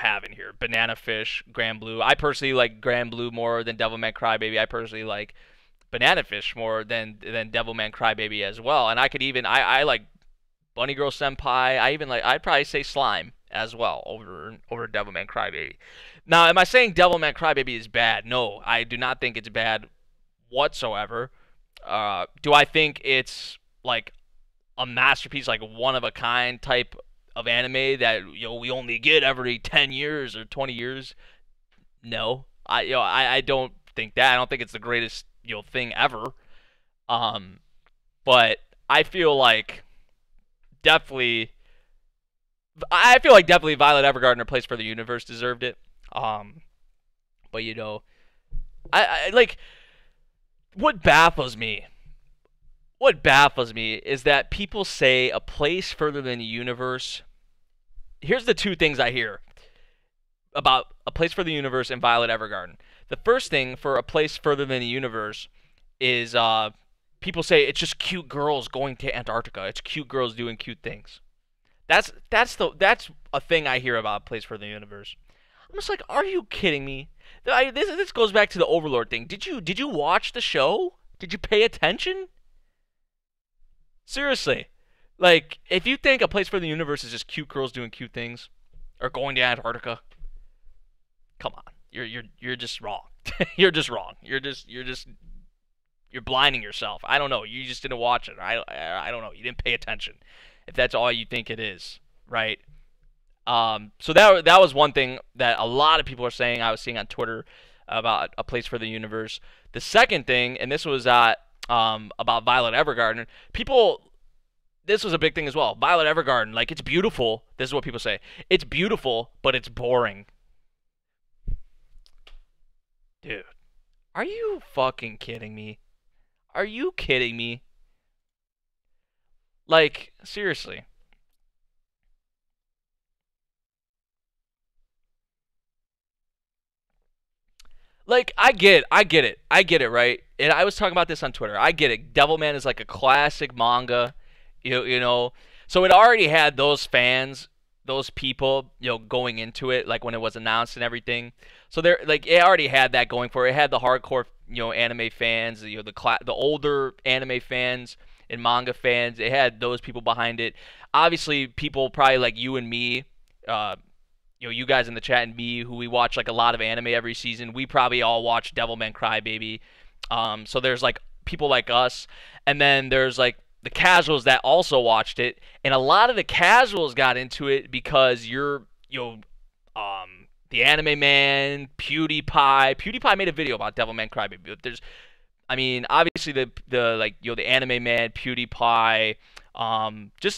have in here. Banana Fish, Grand Blue. I personally like Grand Blue more than Devilman Crybaby. I personally like Banana Fish more than Devilman Crybaby as well. And I could even I like Bunny Girl Senpai. I'd probably say Slime as well over Devilman Crybaby. Now, am I saying Devilman Crybaby is bad? No, I do not think it's bad whatsoever. Do I think it's like a masterpiece, like one of a kind type of anime that we only get every 10 years or 20 years? No, I don't think that. I don't think it's the greatest thing ever. Um, but I feel like definitely definitely Violet Evergarden or Place for the Universe deserved it. Um, but I like what baffles me. What baffles me is that people say A Place Further Than the Universe. Here's the two things I hear about A Place for the Universe and Violet Evergarden. The first thing for A Place Further Than the Universe is people say it's just cute girls going to Antarctica. It's cute girls doing cute things. That's a thing I hear about A Place for the Universe. I'm just like, are you kidding me? This goes back to the Overlord thing. Did you watch the show? Did you pay attention? Seriously, like if you think A Place for the Universe is just cute girls doing cute things, or going to Antarctica, come on, you're just wrong. You're just wrong. You're blinding yourself. I don't know. You just didn't watch it. I don't know. You didn't pay attention. If that's all you think it is, right? So that was one thing that a lot of people are saying. I was seeing on Twitter about A Place for the Universe. The second thing, and this was about Violet Evergarden. This was a big thing as well. Violet Evergarden, like it's beautiful. This is what people say. It's beautiful, but it's boring. Dude, are you fucking kidding me? Are you kidding me? Like, seriously. Like, I get it, right? And I was talking about this on Twitter. I get it. Devilman is like a classic manga, you know. So it already had those fans, those people, going into it, like when it was announced and everything. So there, like, it already had that going for it. It had the hardcore, anime fans, the older anime fans and manga fans. It had those people behind it. Obviously, people probably like you and me. You guys in the chat and me, who we watch like a lot of anime every season, we probably all watch Devilman Crybaby. So there's like people like us, and then there's like the casuals that also watched it, and a lot of the casuals got into it because the anime man, PewDiePie. PewDiePie made a video about Devilman Crybaby. But obviously the anime man, PewDiePie.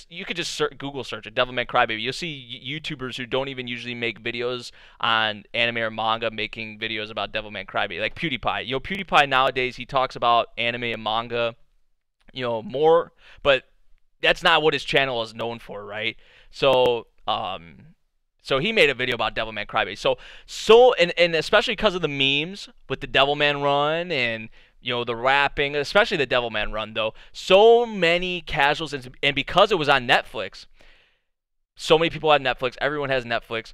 You could just Google search it, Devilman Crybaby. You'll see YouTubers who don't even usually make videos on anime or manga making videos about Devilman Crybaby, like PewDiePie. PewDiePie nowadays, he talks about anime and manga, more, but that's not what his channel is known for, right? So he made a video about Devilman Crybaby. And especially because of the memes with the Devilman run and the rapping, especially the Devilman run, though. So many casuals, and because it was on Netflix, so many people had Netflix. Everyone has Netflix.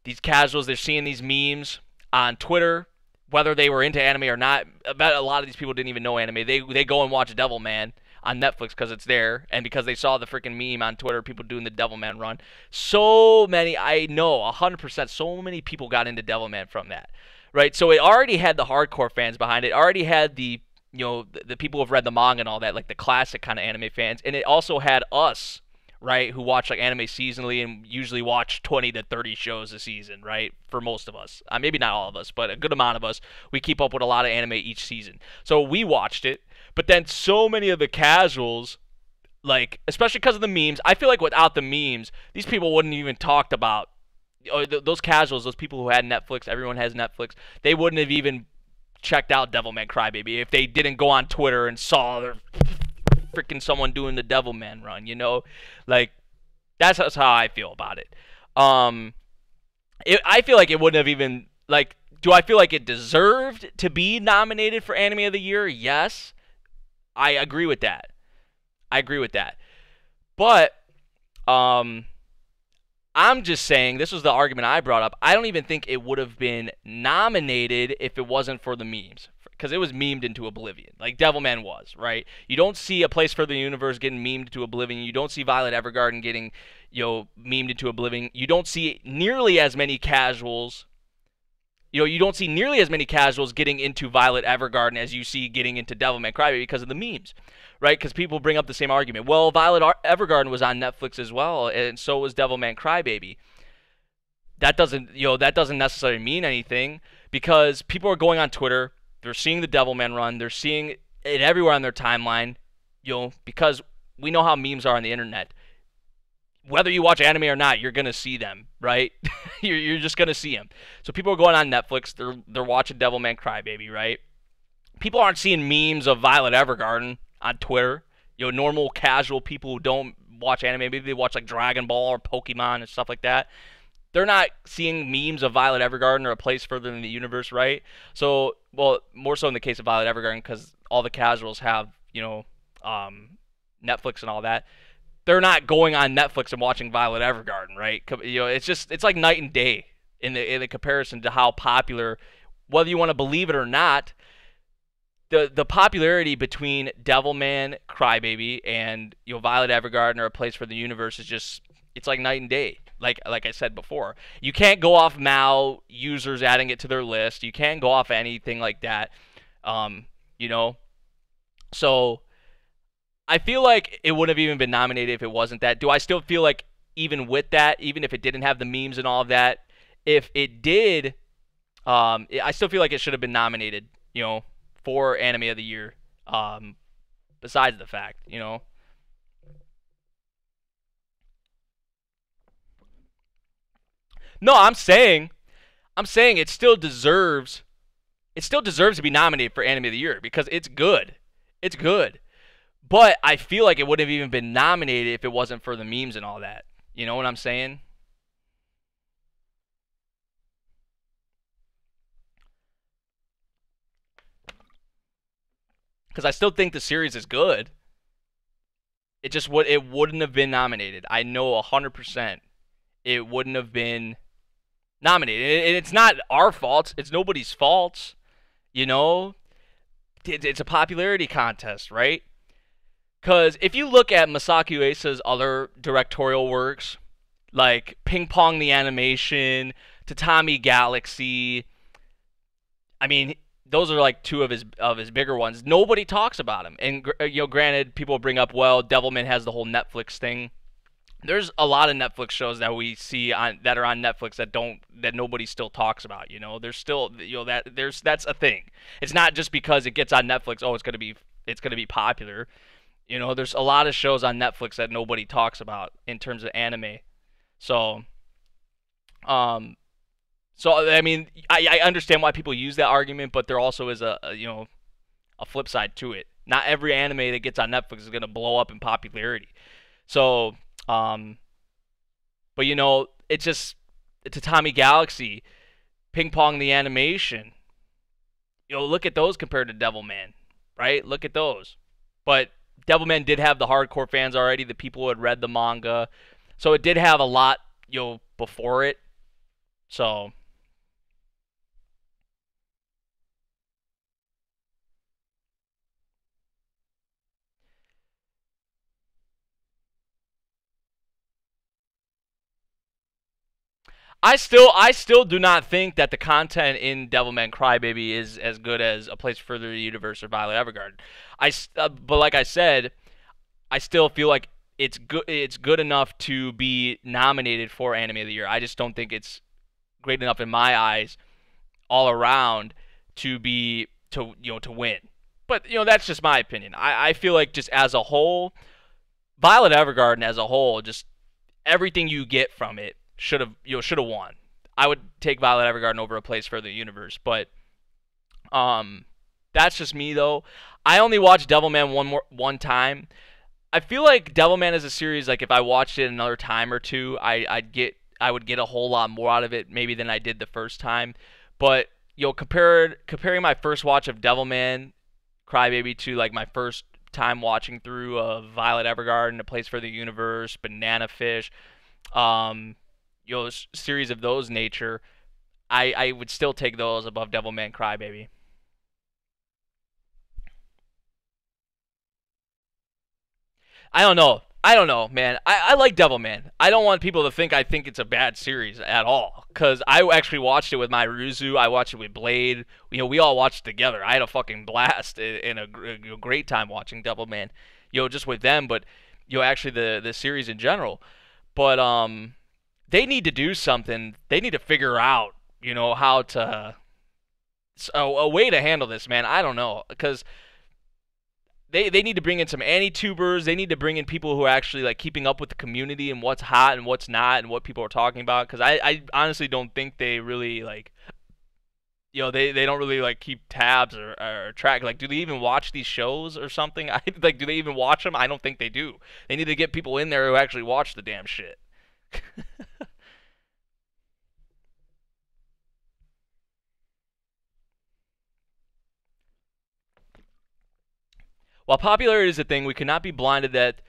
These casuals, they're seeing these memes on Twitter, whether they were into anime or not. I bet a lot of these people didn't even know anime. They go and watch Devilman on Netflix because it's there, and because they saw the freaking meme on Twitter, people doing the Devilman run. So many, I know, 100%, so many people got into Devilman from that. Right, so it already had the hardcore fans behind it. Already had the the people who've read the manga and all that, like the classic kind of anime fans, and it also had us, right? Who watch like anime seasonally and usually watch 20 to 30 shows a season, right? For most of us, maybe not all of us, but a good amount of us, we keep up with a lot of anime each season. So we watched it, but then so many of the casuals, like especially because of the memes, I feel like without the memes, these people wouldn't even talked about. Or those casuals, those people who had Netflix, everyone has Netflix, they wouldn't have even checked out Devilman Crybaby if they didn't go on Twitter and saw their freaking someone doing the Devilman run, like that's how I feel about it. I feel like it wouldn't have even like. Do I feel like it deserved to be nominated for Anime of the Year? Yes, I agree with that. But I'm just saying, this was the argument I brought up. I don't even think it would have been nominated if it wasn't for the memes. Because it was memed into oblivion, like Devilman was, right? You don't see A Place for the Universe getting memed into oblivion. You don't see Violet Evergarden getting, memed into oblivion. You don't see nearly as many casuals. You don't see nearly as many casuals getting into Violet Evergarden as you see getting into Devilman Crybaby because of the memes, right? Because people bring up the same argument. Well, Violet Evergarden was on Netflix as well, and so was Devilman Crybaby. That doesn't necessarily mean anything because people are going on Twitter. They're seeing the Devilman run. They're seeing it everywhere on their timeline, because we know how memes are on the internet. Whether you watch anime or not, you're going to see them, right? you're just going to see them. So people are going on Netflix. They're watching Devilman Crybaby, right? People aren't seeing memes of Violet Evergarden on Twitter. Normal, casual people who don't watch anime, maybe they watch like Dragon Ball or Pokemon and stuff like that. They're not seeing memes of Violet Evergarden or A Place Further in the Universe, right? So, well, more so in the case of Violet Evergarden because all the casuals have, Netflix and all that. They're not going on Netflix and watching Violet Evergarden, right? It's like night and day in the comparison to how popular, whether you want to believe it or not, the popularity between Devilman Crybaby and Violet Evergarden or A Place for the Universe is just, it's like night and day. Like I said before, you can't go off Mao users adding it to their list. You can't go off anything like that. So I feel like it wouldn't have even been nominated if it wasn't that. Do I still feel like even with that, even if it didn't have the memes and all of that, if it did, I still feel like it should have been nominated, for Anime of the Year. Besides the fact, No, I'm saying it still deserves to be nominated for Anime of the Year because it's good. It's good. But I feel like it wouldn't have even been nominated if it wasn't for the memes and all that. You know what I'm saying? Because I still think the series is good. It wouldn't have been nominated. I know 100% it wouldn't have been nominated. And it's not our fault. It's nobody's fault. It's a popularity contest, right? Because if you look at Masaki Uesa's other directorial works, like Ping Pong the Animation, Tatami Galaxy, I mean, those are like two of his bigger ones. Nobody talks about him. And granted, people bring up, well, Devilman has the whole Netflix thing. There's a lot of Netflix shows that we see that are on Netflix that nobody still talks about. There's still that's a thing. It's not just because it gets on Netflix. Oh, it's gonna be popular. There's a lot of shows on Netflix that nobody talks about in terms of anime. So, I mean, I understand why people use that argument, but there also is a flip side to it. Not every anime that gets on Netflix is gonna blow up in popularity. So, but it's just Tatami Galaxy, Ping Pong the Animation. Look at those compared to Devilman, right? Look at those. But Devilman did have the hardcore fans already, the people who had read the manga. So it did have a lot, before it. So I still do not think that the content in Devilman Crybaby is as good as A Place Further in the Universe or Violet Evergarden. But like I said, I still feel like It's good enough to be nominated for Anime of the Year. I just don't think it's great enough in my eyes all around to be to win. But that's just my opinion. I feel like just as a whole, Violet Evergarden as a whole, just everything you get from it should have won. I would take Violet Evergarden over A Place Further in the Universe, but um, that's just me though. I only watched Devilman one time. I feel like Devilman is a series. Like if I watched it another time or two, I would get a whole lot more out of it maybe than I did the first time. But comparing my first watch of Devilman Crybaby to like my first time watching through Violet Evergarden, A Place for the Universe, Banana Fish, um, series of those nature, I would still take those above Devilman Crybaby. I don't know. I don't know, man. I like Devilman. I don't want people to think I think it's a bad series at all. Because I actually watched it with my Ruzu. I watched it with Blade. We all watched it together. I had a fucking blast and a great time watching Devilman. Just with them, but actually the series in general. But they need to do something. They need to figure out, how to a way to handle this, man. I don't know, because they need to bring in some anti-tubers. They need to bring in people who are actually like keeping up with the community and what's hot and what's not and what people are talking about. Because I honestly don't think they really like they don't really like keep tabs or track. Like, do they even watch these shows or something? Like, do they even watch them? I don't think they do. They need to get people in there who actually watch the damn shit. While popularity is a thing, we cannot be blinded that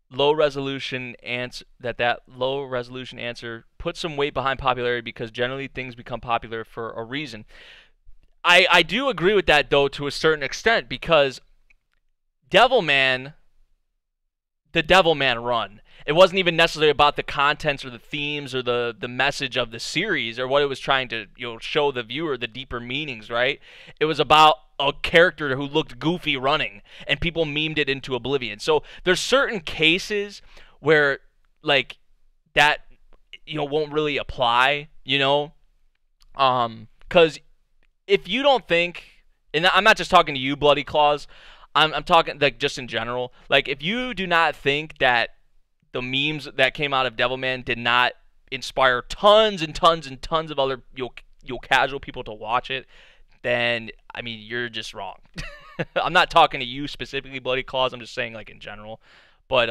low resolution answer puts some weight behind popularity because generally things become popular for a reason. I do agree with that though to a certain extent because Devilman, the Devilman run, it wasn't even necessarily about the contents or the themes or the message of the series or what it was trying to show the viewer, the deeper meanings, right? It was about a character who looked goofy running and people memed it into oblivion. So there's certain cases where like that won't really apply, cuz if you don't think, and I'm not just talking to you, Bloody Claws, I'm talking like just in general. Like if you do not think that the memes that came out of Devilman did not inspire tons and tons and tons of other casual people to watch it, then I mean you're just wrong. I'm not talking to you specifically, Bloody Claws. I'm just saying like in general. But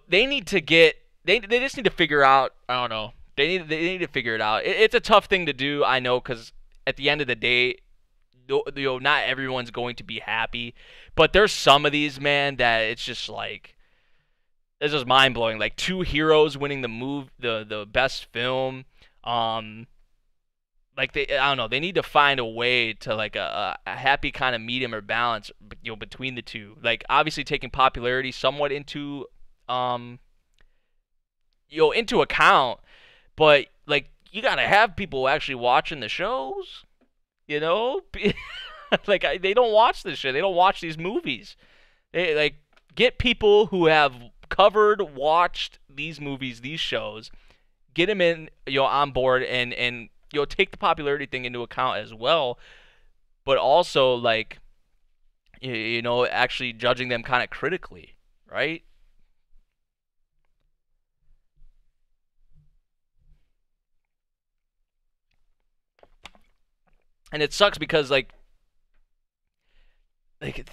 they need to get they just need to figure out. I don't know. They need to figure it out. It's a tough thing to do. I know because at the end of the day, not everyone's going to be happy. But there's some of these, man, that it's just like it's just mind blowing. Like Two Heroes winning the best film. Um, like I don't know. They need to find a way to like a happy kind of medium or balance, between the two. Like obviously taking popularity somewhat um, into account, but like you gotta have people actually watching the shows. You know, like they don't watch this shit. They don't watch these movies. They like get people who have watched these movies, these shows, get them in, on board, and take the popularity thing into account as well. But also like, actually judging them kind of critically, right? And it sucks because like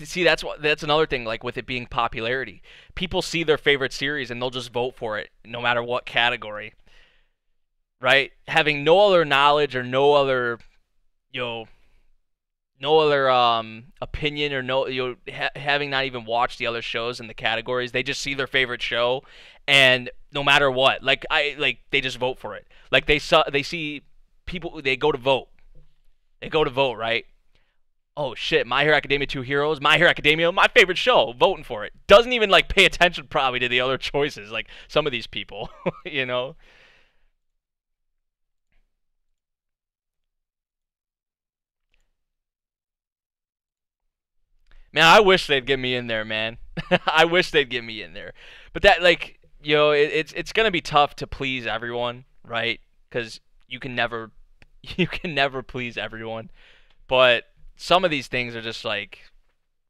see that's another thing, like with it being popularity, people see their favorite series and they'll just vote for it no matter what category, right? Having no other knowledge or you know no other opinion, or no having not even watched the other shows in the categories, they just see their favorite show, and no matter what, they just vote for it. Like they see people, they go to vote, right? Oh shit, My Hero Academia, Two Heroes, My Hero Academia, my favorite show, voting for it. Doesn't even like pay attention probably to the other choices, like some of these people, you know? Man, I wish they'd get me in there, man. I wish they'd get me in there. But that, like, it's gonna be tough to please everyone, right? Because you can never you can never please everyone. But some of these things are just like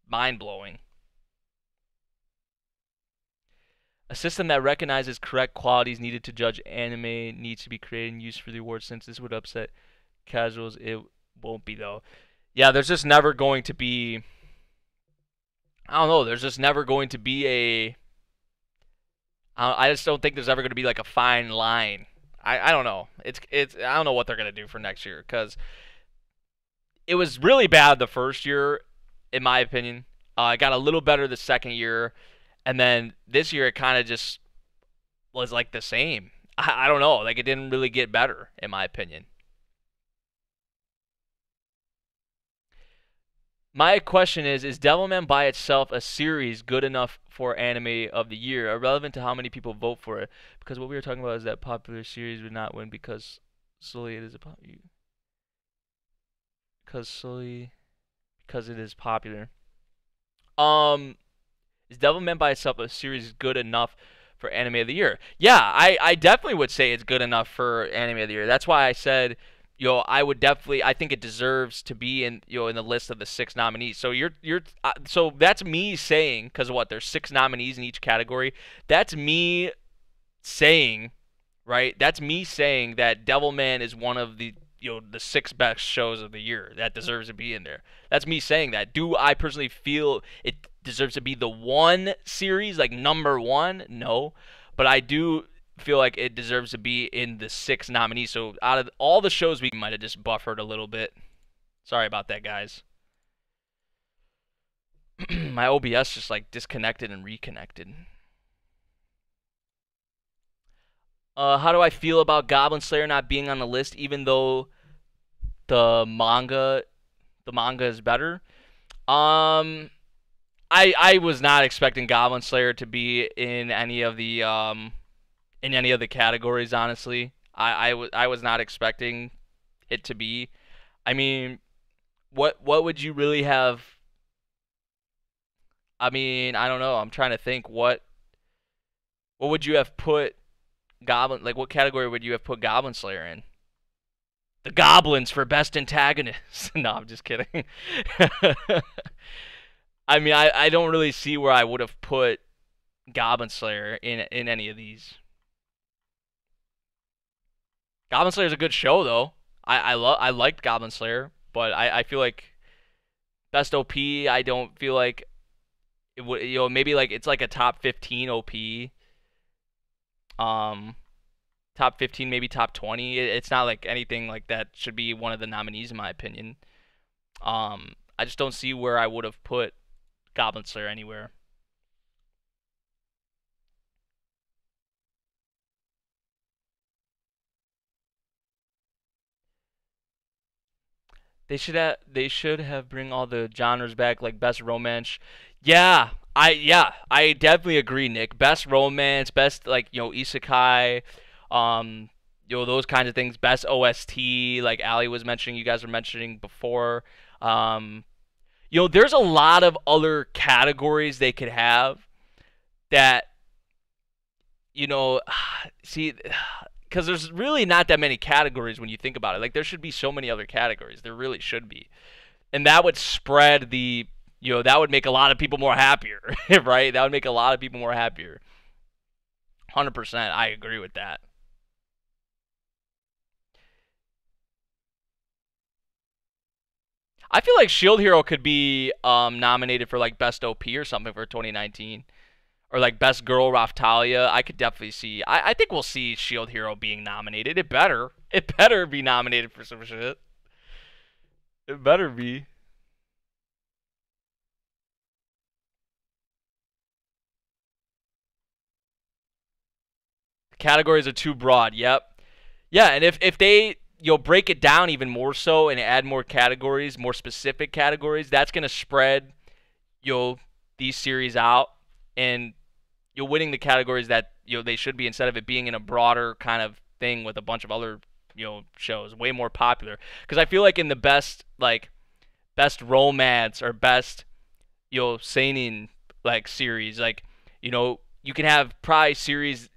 mind blowing. A system that recognizes correct qualities needed to judge anime needs to be created and used for the award. Since this would upset casuals, it won't be though. Yeah, there's just never going to be. I don't know. There's just never going to be a. I just don't think there's ever going to be like a fine line. I don't know. It's I don't know what they're going to do for next year because it was really bad the first year, in my opinion. It got a little better the second year, and then this year it kind of just was like the same. I don't know. Like it didn't really get better, in my opinion. My question is Devilman by itself a series good enough for anime of the year, irrelevant to how many people vote for it? Because what we were talking about is that popular series would not win because solely it is a because it is popular. Um, is Devilman by itself a series good enough for anime of the year? Yeah, I definitely would say it's good enough for anime of the year. That's why I said, I would definitely, I think it deserves to be in, in the list of the 6 nominees. So so that's me saying, because what, there's 6 nominees in each category. That's me saying, right? That's me saying that Devilman is one of the, the 6 best shows of the year that deserves to be in there. That's me saying that. Do I personally feel it deserves to be the one series, like number one? No. But I do feel like it deserves to be in the 6 nominees. So out of all the shows, we might have just buffered a little bit. Sorry about that, guys. My OBS just like disconnected and reconnected. How do I feel about Goblin Slayer not being on the list, even though the manga is better? I was not expecting Goblin Slayer to be in any of the categories. Honestly, I was not expecting it to be. I mean, what would you really have? I mean, I don't know. I'm trying to think what would you have put Goblin, like what category would you have put Goblin Slayer in? The Goblins for best antagonist. No, I'm just kidding. I mean, I don't really see where I would have put Goblin Slayer in any of these. Goblin Slayer is a good show though. I liked Goblin Slayer, but I feel like best OP. I don't feel like it would. Maybe like it's like a top 15 OP. Top 15, maybe top 20. It's not like anything like that should be one of the nominees in my opinion. I just don't see where I would have put Goblin Slayer anywhere. They should have bring all the genres back, like best romance. I definitely agree, Nick. Best romance, best like isekai, um those kinds of things. Best OST, like Ali was mentioning, you guys were mentioning before. Um there's a lot of other categories they could have that see, because there's really not that many categories when you think about it. Like there should be so many other categories. There really should be, and that would spread the that would make a lot of people more happier, right? That would make a lot of people more happier. 100%, I agree with that. I feel like Shield Hero could be nominated for like best OP or something for 2019. Or like best girl Raftalia. I could definitely see. I think we'll see Shield Hero being nominated. It better. It better be nominated for some shit. It better be. The categories are too broad. Yep. Yeah, and if they break it down even more so and add more categories, more specific categories, that's gonna spread these series out, and you're winning the categories that they should be, instead of it being in a broader kind of thing with a bunch of other shows way more popular. Because I feel like in the best romance or best seinen like series. Like, you can have probably series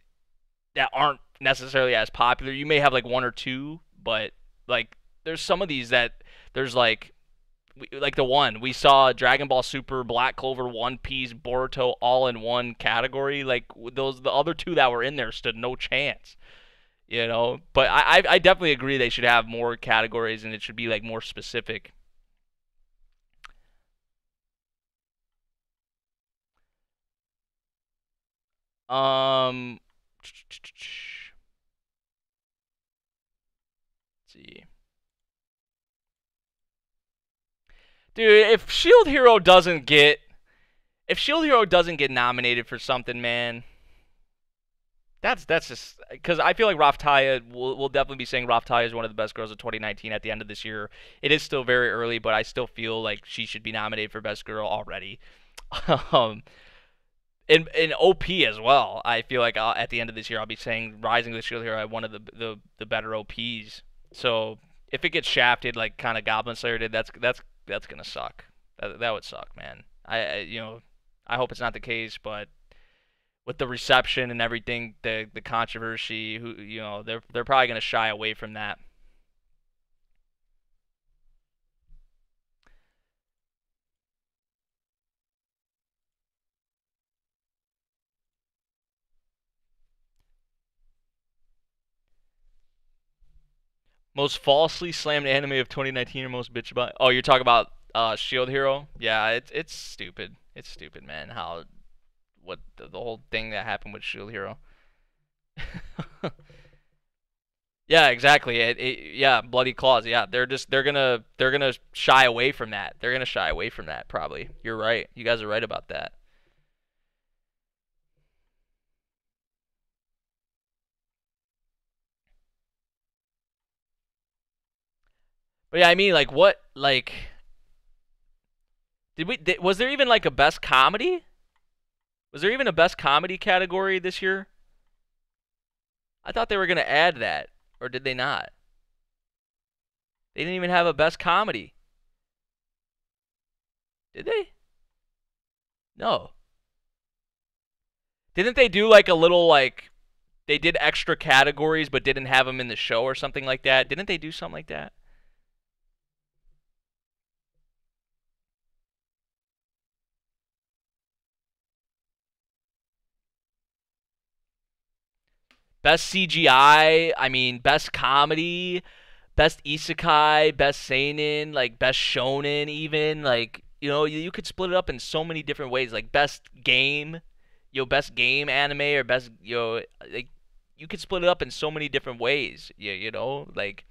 that aren't necessarily as popular. You may have like one or two, but like there's some of these that there's like the one we saw Dragon Ball Super, Black Clover, One Piece, Boruto all in one category. Like those the other two that were in there stood no chance. But I definitely agree they should have more categories and it should be like more specific. Um, let's see. Dude, if Shield Hero doesn't get nominated for something, man, that's just because I feel like Raftaya will definitely be saying Raftaya is one of the best girls of 2019 at the end of this year. It is still very early, but I still feel like she should be nominated for best girl already. um, in OP as well. I feel like at the end of this year I'll be saying Rising of the Shield Hero one of the better OPs. So if it gets shafted like kind of Goblin Slayer did, that's gonna suck. That would suck, man. I hope it's not the case, but with the reception and everything, the controversy, they're probably gonna shy away from that. Most falsely slammed anime of 2019 or most bitch about? Oh, you're talking about Shield Hero? Yeah, it's stupid. It's stupid, man. How what the whole thing that happened with Shield Hero. Yeah, exactly. Yeah, bloody claws. Yeah, they're gonna shy away from that. They're gonna shy away from that. Probably. You're right. You guys are right about that. But yeah, I mean, like, what, like, was there even like a best comedy? Was there even a best comedy category this year? I thought they were gonna add that, or did they not? They didn't even have a best comedy. Did they? No. Didn't they do like a little like they did extra categories but didn't have them in the show or something like that? Didn't they do something like that? Best CGI, I mean, best comedy, best isekai, best seinen, like best shonen, even like you could split it up in so many different ways. Like best game, best game anime or best like you could split it up in so many different ways. Like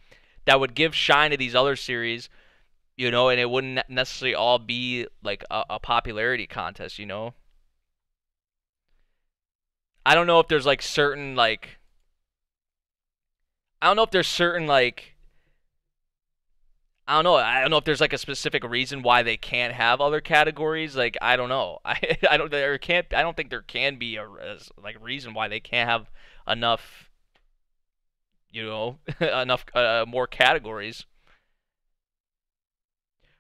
that would give shine to these other series, and it wouldn't necessarily all be like a popularity contest. I don't know if there's like certain like I don't know if there's certain like I don't know. I don't know if there's like a specific reason why they can't have other categories. Like I don't know. I don't there can't I don't think there can be like reason why they can't have enough enough more categories.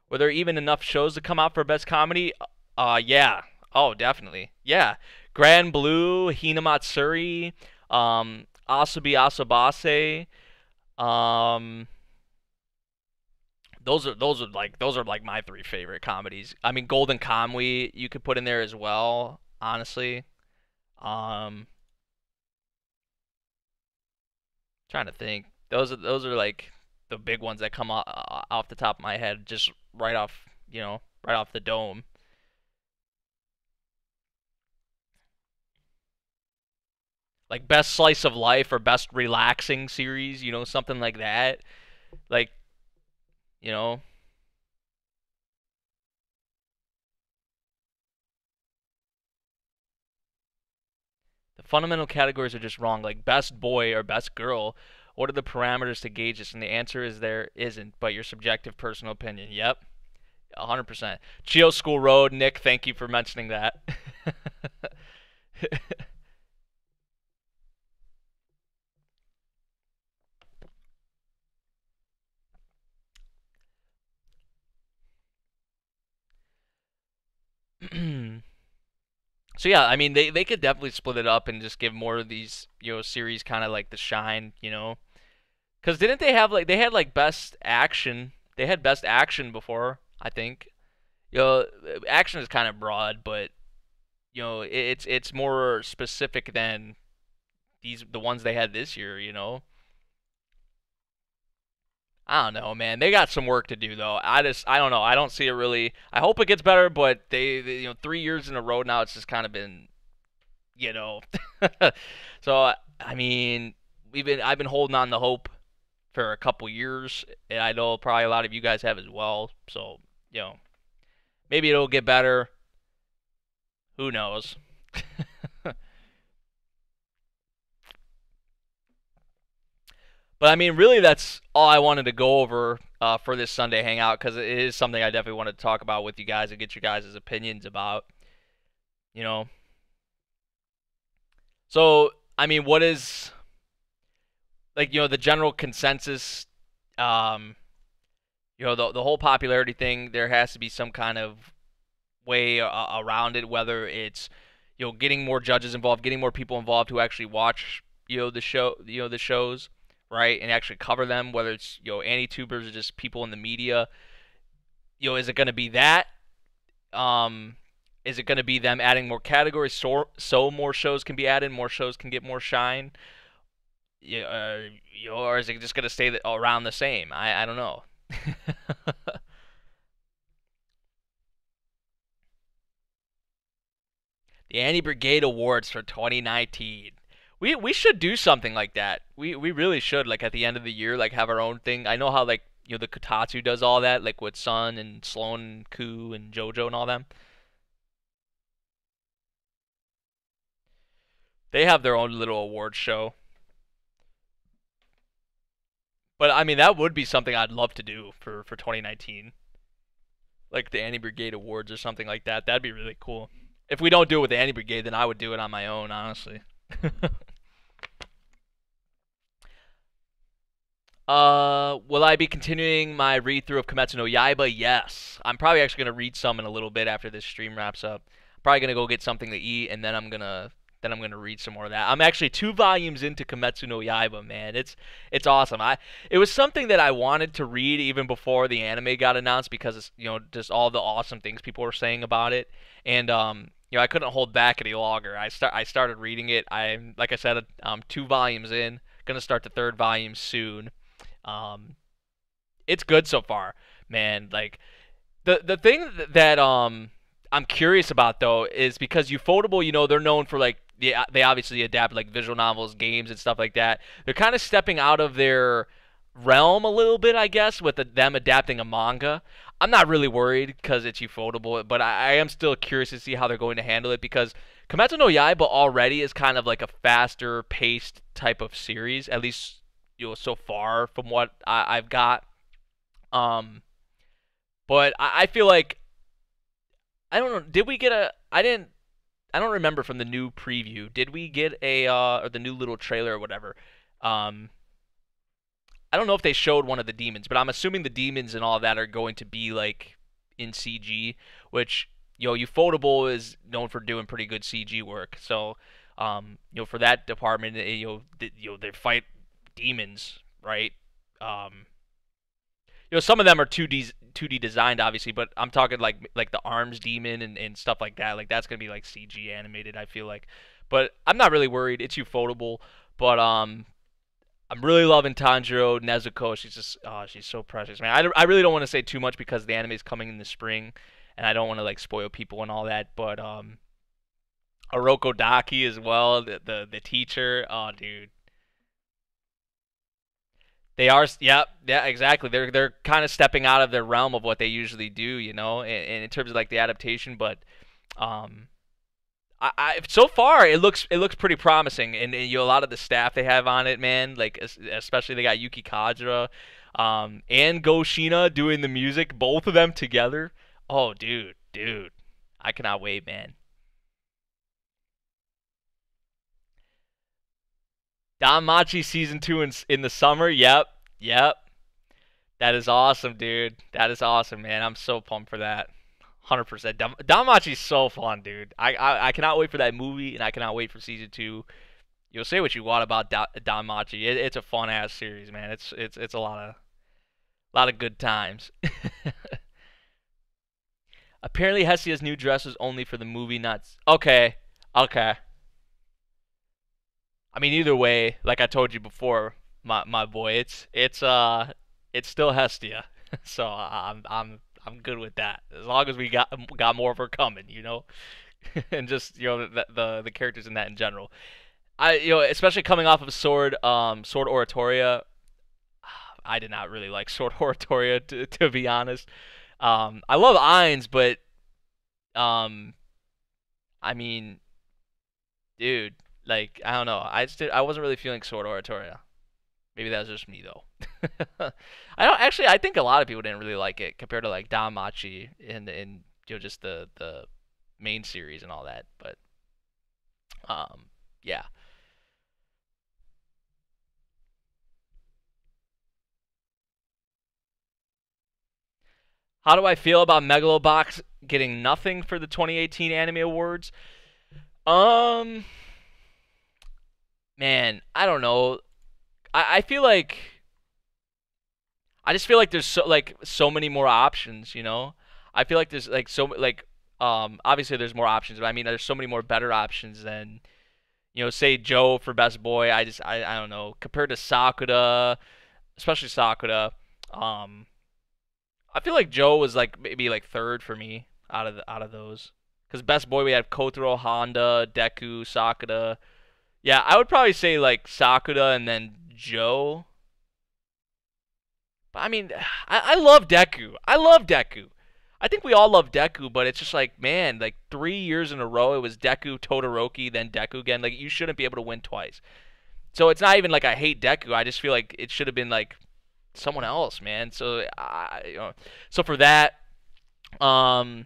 Were there even enough shows to come out for best comedy? Yeah. Oh, definitely. Yeah. Grand Blue, Hinamatsuri, Asobi Asobase, um those are like my three favorite comedies. I mean, Golden Kamuy you could put in there as well. Honestly, um, trying to think. Those are like the big ones that come off the top of my head, just right off the dome. Like best slice of life or best relaxing series, something like that. Like you know, the fundamental categories are just wrong. Like best boy or best girl. What are the parameters to gauge this? And the answer is there isn't, but your subjective personal opinion. Yep, 100%. Chio School Road, Nick, thank you for mentioning that. So yeah, I mean they could definitely split it up and just give more of these series kind of like the shine, Because didn't they have like they had like best action? They had best action before, I think. Action is kind of broad, but it's more specific than the ones they had this year. I don't know, man. They got some work to do though. I don't know. I don't see it really. I hope it gets better, but they 3 years in a row now it's just kind of been, you know. So I mean, I've been holding on to hope for a couple years, and I know probably a lot of you guys have as well. So, maybe it'll get better. Who knows? But I mean, really, that's all I wanted to go over for this Sunday hangout because it is something I definitely wanted to talk about with you guys and get your guys' opinions about. You know, so I mean, what is like the general consensus? Um, the whole popularity thing. There has to be some kind of way around it, whether it's getting more judges involved, getting more people involved who actually watch the shows, right, and actually cover them, whether it's anti-tubers or just people in the media. Is it going to be that? Um, is it going to be them adding more categories so more shows can be added, more shows can get more shine? Or is it just going to stay around the same? I don't know. The Annie Brigade Awards for 2019. We should do something like that. We really should, like at the end of the year, like have our own thing. I know how like the Kotatsu does all that, like with Sun and Sloan and Ku and JoJo and all them. They have their own little award show. But I mean that would be something I'd love to do for 2019. Like the Annie Brigade Awards or something like that. That'd be really cool. If we don't do it with the Annie Brigade, then I would do it on my own, honestly. Will I be continuing my read through of Kimetsu no Yaiba? Yes. I'm probably actually gonna read some in a little bit after this stream wraps up. I'm probably gonna go get something to eat, and then I'm gonna read some more of that. I'm actually 2 volumes into Kimetsu no Yaiba, man. It's awesome. It was something that I wanted to read even before the anime got announced because it's, just all the awesome things people were saying about it, and I couldn't hold back any longer. I started reading it. I'm like I said, 2 volumes in. Gonna start the 3rd volume soon. Um, it's good so far, man. Like the thing that I'm curious about though is because Ufotable, they're known for like they obviously adapt like visual novels, games, and stuff like that. They're kind of stepping out of their realm a little bit, I guess, with them adapting a manga. I'm not really worried because it's Ufotable, but I am still curious to see how they're going to handle it because Kimetsu no Yaiba already is kind of like a faster paced type of series, at least so far from what I've got. Um, but I feel like I don't know. Did we get a? I didn't. I don't remember from the new preview. Did we get a or the new little trailer or whatever? Um, I don't know if they showed one of the demons, but I'm assuming the demons and all of that are going to be like in CG, which Ufotable is known for doing pretty good CG work. So, for that department, they fight demons, right? Um, some of them are 2D designed, obviously, but I'm talking like the arms demon and stuff like that. Like that's gonna be like CG animated, I feel like. But I'm not really worried. It's Ufotable, but I'm really loving Tanjiro Nezuko. She's so precious, man. I really don't want to say too much because the anime is coming in the spring, and I don't want to like spoil people and all that. But Oroko Daki as well, the teacher. Oh, dude. They are, yeah, exactly. They're kind of stepping out of their realm of what they usually do, and in terms of like the adaptation. But um, so far it looks pretty promising, and a lot of the staff they have on it, man. Like especially they got Yuki Kajira, and Go Shina doing the music, both of them together. Oh, dude, I cannot wait, man. Danmachi season 2 in the summer. Yep, yep. That is awesome, dude. That is awesome, man. I'm so pumped for that. 100%. Danmachi's so fun, dude. I cannot wait for that movie, and I cannot wait for season two. You'll say what you want about Danmachi. It's a fun ass series, man. It's a lot of good times. Apparently, Hestia's new dress was only for the movie, not okay. Okay. I mean, either way, like I told you before, my boy, it's still Hestia. So I'm good with that. As long as we got more of her coming, and just the characters in that in general. Especially coming off of Sword Oratoria, I did not really like Sword Oratoria to be honest. I love Ainz, but um, I mean, dude, like I don't know. I wasn't really feeling Sword Oratoria. Maybe that was just me though. I don't actually. I think a lot of people didn't really like it compared to like Danmachi and just the main series and all that. But yeah. How do I feel about Megalobox getting nothing for the 2018 Anime Awards? Um, man, I don't know. I feel like I just feel like there's so many more options. I feel like there's obviously there's more options, but I mean there's so many more better options than say Joe for best boy. I don't know, compared to Sakura, especially Sakura. Um, I feel like Joe was like maybe like third for me out of those. Because best boy we had Kotaro, Honda, Deku, Sakura. Yeah, I would probably say like Sakura and then Joe. But I mean, I love Deku. I love Deku. I think we all love Deku, but it's just like, man, like 3 years in a row it was Deku, Todoroki, then Deku again. Like you shouldn't be able to win twice. So it's not even like I hate Deku. I just feel like it should have been like someone else, man. So for that, um,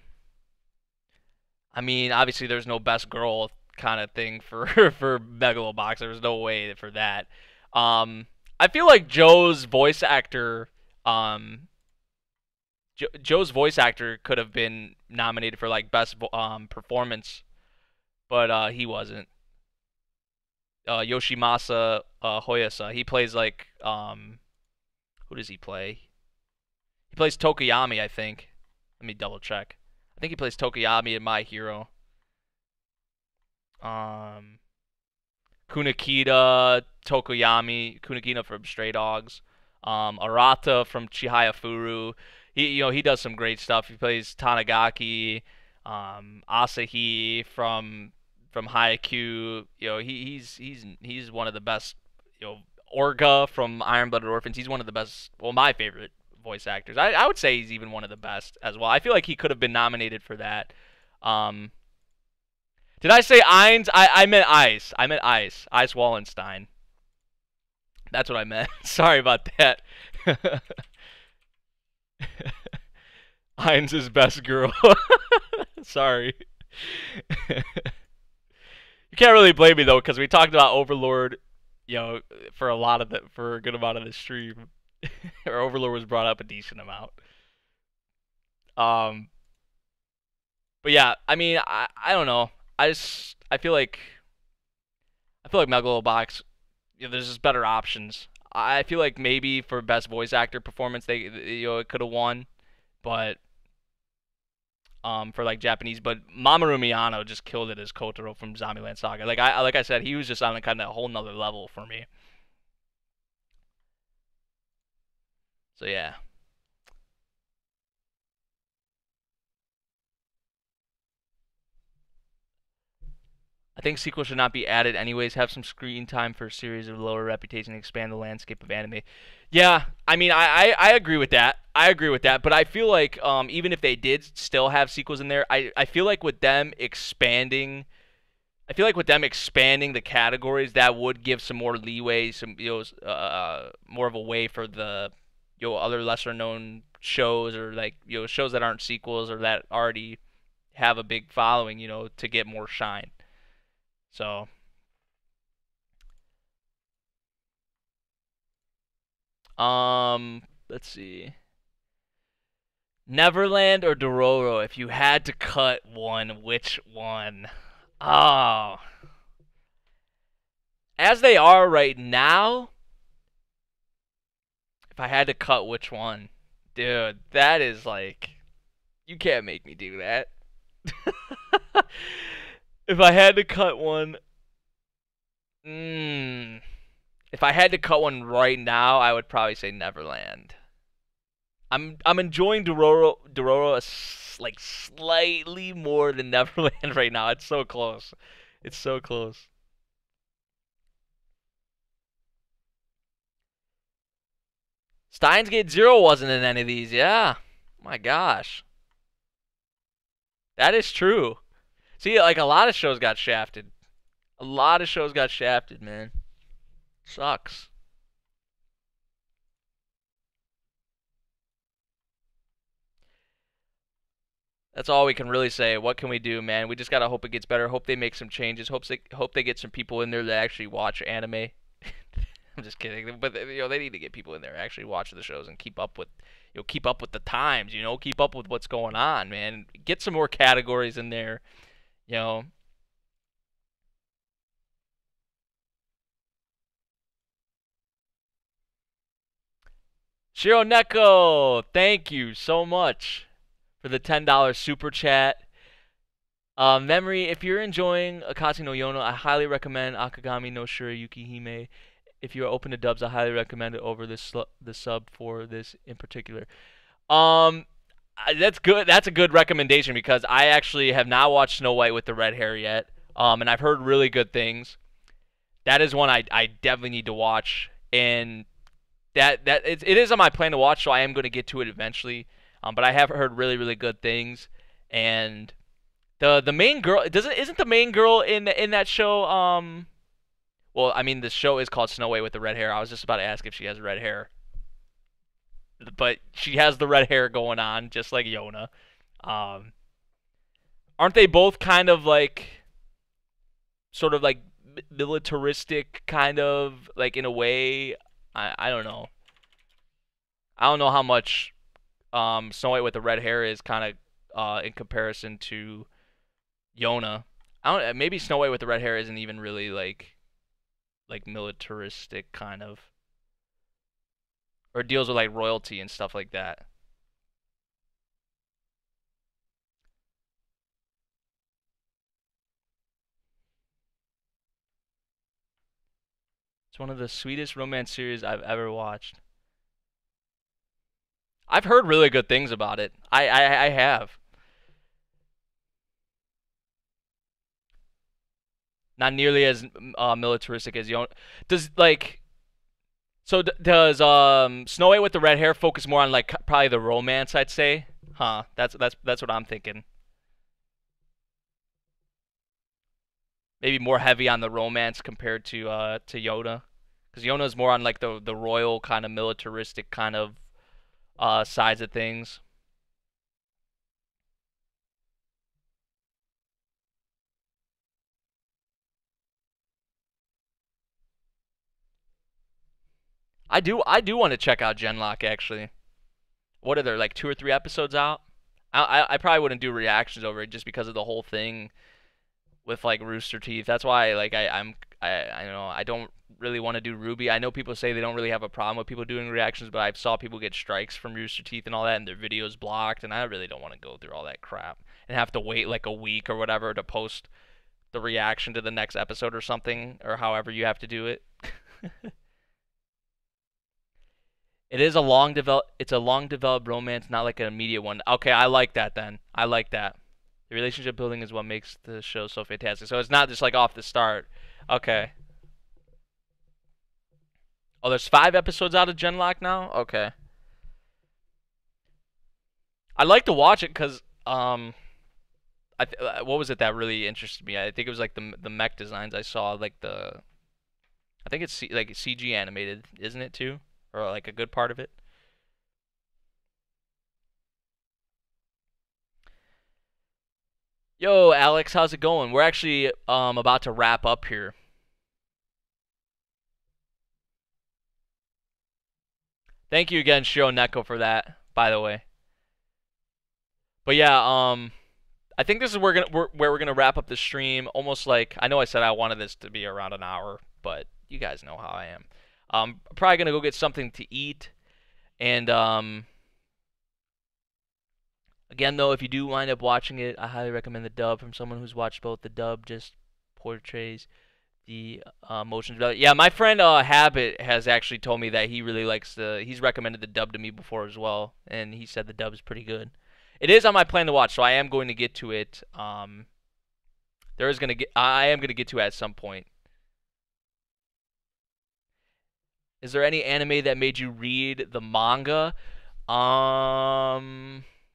I mean, obviously there's no best girl kind of thing for for Megalobox. There was no way for that. Um, I feel like um, Joe's voice actor could have been nominated for like best performance, but he wasn't. Yoshimasa Hoyasa. He plays like who does he play? He plays Tokoyami, I think. Let me double check. I think he plays Tokoyami in My Hero. Um, Kunakita, Tokoyami, Kunakita from Stray Dogs, Arata from Chihaya Furu. He does some great stuff. He plays Tanagaki, Asahi from Haikyuu. He's one of the best. Orga from Iron Blooded Orphans. He's one of the best. Well, my favorite voice actors. I would say he's even one of the best as well. I feel like he could have been nominated for that. Um, did I say Ainz? I meant Ice. I meant Ice. Ice Wallenstein. That's what I meant. Sorry about that. Ainz is best girl. Sorry. You can't really blame me though, because we talked about Overlord, for a good amount of the stream. Or Overlord was brought up a decent amount. Um, but yeah, I mean, I don't know. I feel like Megalobox, there's just better options. I feel like maybe for best voice actor performance, it could have won, but for like Japanese, but Mamoru Miyano just killed it as Kotaro from Zombieland Saga. Like I said, he was just on a kind of whole nother level for me. So yeah. I think sequels should not be added anyways. Have some screen time for a series of lower reputation and expand the landscape of anime. Yeah, I mean, I agree with that. I agree with that. But I feel like even if they did still have sequels in there, I feel like with them expanding, the categories, that would give some more leeway, some more of a way for the other lesser known shows, or like shows that aren't sequels or that already have a big following, to get more shine. So, let's see. Neverland or Dororo? If you had to cut one, which one? Oh, as they are right now, if I had to cut which one, dude, that is like you can't make me do that. If I had to cut one, mm, if I had to cut one right now, I would probably say Neverland. I'm enjoying Dororo like slightly more than Neverland right now. It's so close. It's so close. Steins Gate Zero wasn't in any of these. Yeah. My gosh. That is true. See, like a lot of shows got shafted. A lot of shows got shafted, man. Sucks. That's all we can really say. What can we do, man? We just gotta hope it gets better. Hope they make some changes. Hope they get some people in there that actually watch anime. I'm just kidding, but they need to get people in there actually watch the shows and keep up with, keep up with the times. Keep up with what's going on, man. Get some more categories in there. You know, Shiro Neko, thank you so much for the $10 super chat. Memory, if you're enjoying Akatsuki no Yono, I highly recommend Akagami no Shura Yukihime. If you're open to dubs, I highly recommend it over the sub for this in particular. Um, that's good. That's a good recommendation because I actually have not watched Snow White with the red hair yet. And I've heard really good things. That is one I definitely need to watch, and it is on my plan to watch, so I am going to get to it eventually. But I have heard really good things, and the main girl isn't the main girl in that show. Well, I mean the show is called Snow White with the red hair. I was just about to ask if she has red hair, but she has the red hair going on just like Yona. Um, aren't they both kind of like sort of like militaristic kind of like in a way? I don't know. I don't know how much Snow White with the red hair is kind of in comparison to Yona. I don't. Maybe Snow White with the red hair isn't even really like militaristic kind of, or deals with like royalty and stuff like that. It's one of the sweetest romance series I've ever watched. I've heard really good things about it. I have. Not nearly as militaristic as Yona. Does like does Snow White with the red hair focus more on like probably the romance? I'd say. Huh. That's what I'm thinking. Maybe more heavy on the romance compared to Yoda, because Yoda's more on like the royal kind of militaristic kind of sides of things. I do want to check out Genlock actually. What are there like 2 or 3 episodes out? I probably wouldn't do reactions over it just because of the whole thing with like Rooster Teeth. That's why like I know I don't really want to do Ruby. I know people say they don't really have a problem with people doing reactions, but I've saw people get strikes from Rooster Teeth and all that, and their videos blocked, and I really don't want to go through all that crap and have to wait like a week or whatever to post the reaction to the next episode or something, or however you have to do it. It's a long developed romance, not like an immediate one. Okay, I like that then. I like that. The relationship building is what makes the show so fantastic. So it's not just like off the start. Okay. Oh, there's 5 episodes out of Genlock now? Okay. I'd like to watch it because what was it that really interested me? I think it was like the mech designs I saw, like I think it's like CG animated, isn't it too? Or like a good part of it. Yo, Alex, how's it going? We're actually about to wrap up here. Thank you again, Shiro Neko, for that, by the way. But yeah, I think this is where we're gonna wrap up the stream. Almost like I know I said I wanted this to be around an hour, but you guys know how I am. Probably gonna go get something to eat, and again though, if you do wind up watching it, I highly recommend the dub from someone who's watched both. The dub just portrays the emotions better. Yeah, my friend Habit has actually told me that he really likes the. He's recommended the dub to me before as well, and he said the dub is pretty good. It is on my plan to watch, so I am going to get to it. I am gonna get to it at some point. Is there any anime that made you read the manga?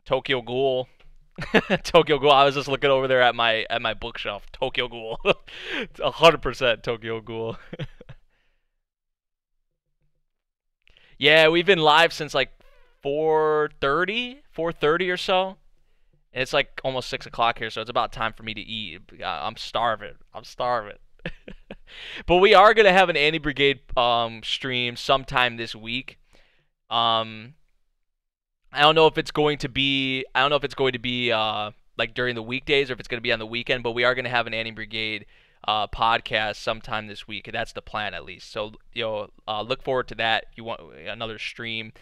Tokyo Ghoul. Tokyo Ghoul. I was just looking over there at my bookshelf. Tokyo Ghoul. 100% Tokyo Ghoul. Yeah, we've been live since like 4:30 or so. And it's like almost 6 o'clock here, so it's about time for me to eat. I'm starving. I'm starving. But we are gonna have an Anti Brigade stream sometime this week. Um, I don't know if it's going to be. I don't know if it's going to be like during the weekdays or if it's going to be on the weekend. But we are going to have an Anti Brigade podcast sometime this week. That's the plan at least. So look forward to that. If you want another stream,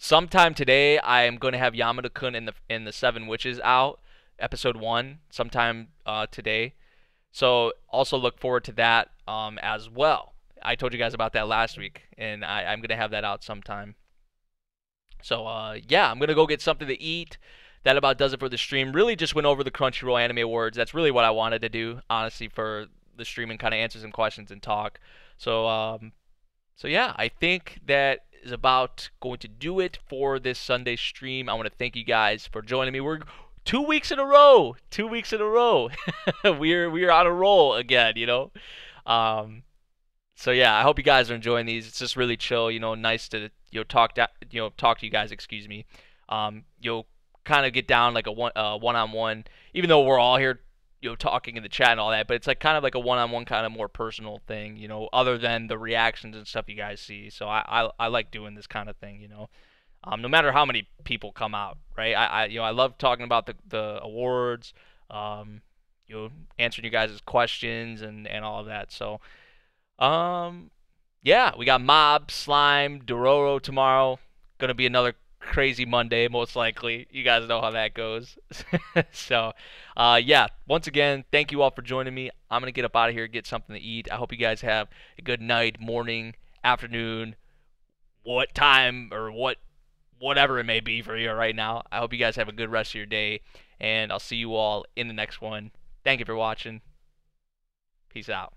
sometime today I am going to have Yamada-kun in the Seven Witches out, episode 1, sometime today. So also look forward to that as well. I told you guys about that last week, and I'm going to have that out sometime. So yeah, I'm going to go get something to eat. That about does it for the stream. Really just went over the Crunchyroll Anime Awards. That's really what I wanted to do, honestly, for the stream and kind of answer some questions and talk. So yeah, I think that is about going to do it for this Sunday stream. I want to thank you guys for joining me. We're 2 weeks in a row. 2 weeks in a row. we're on a roll again, you know. So yeah, I hope you guys are enjoying these. It's just really chill, you know, nice to talk to you guys, excuse me. You'll kind of get down like a one-on-one, even though we're all here talking in the chat and all that, but it's like kind of like a one-on-one kind of more personal thing, you know, other than the reactions and stuff you guys see. So I like doing this kind of thing, you know. No matter how many people come out, right? I love talking about the awards, answering you guys' questions and all of that. So yeah, we got Mob, Slime, Dororo tomorrow. Gonna be another crazy Monday, most likely. You guys know how that goes. So, yeah, once again, thank you all for joining me. I'm going to get up out of here, get something to eat. I hope you guys have a good night, morning, afternoon, what time or whatever it may be for you right now. I hope you guys have a good rest of your day, and I'll see you all in the next one. Thank you for watching. Peace out.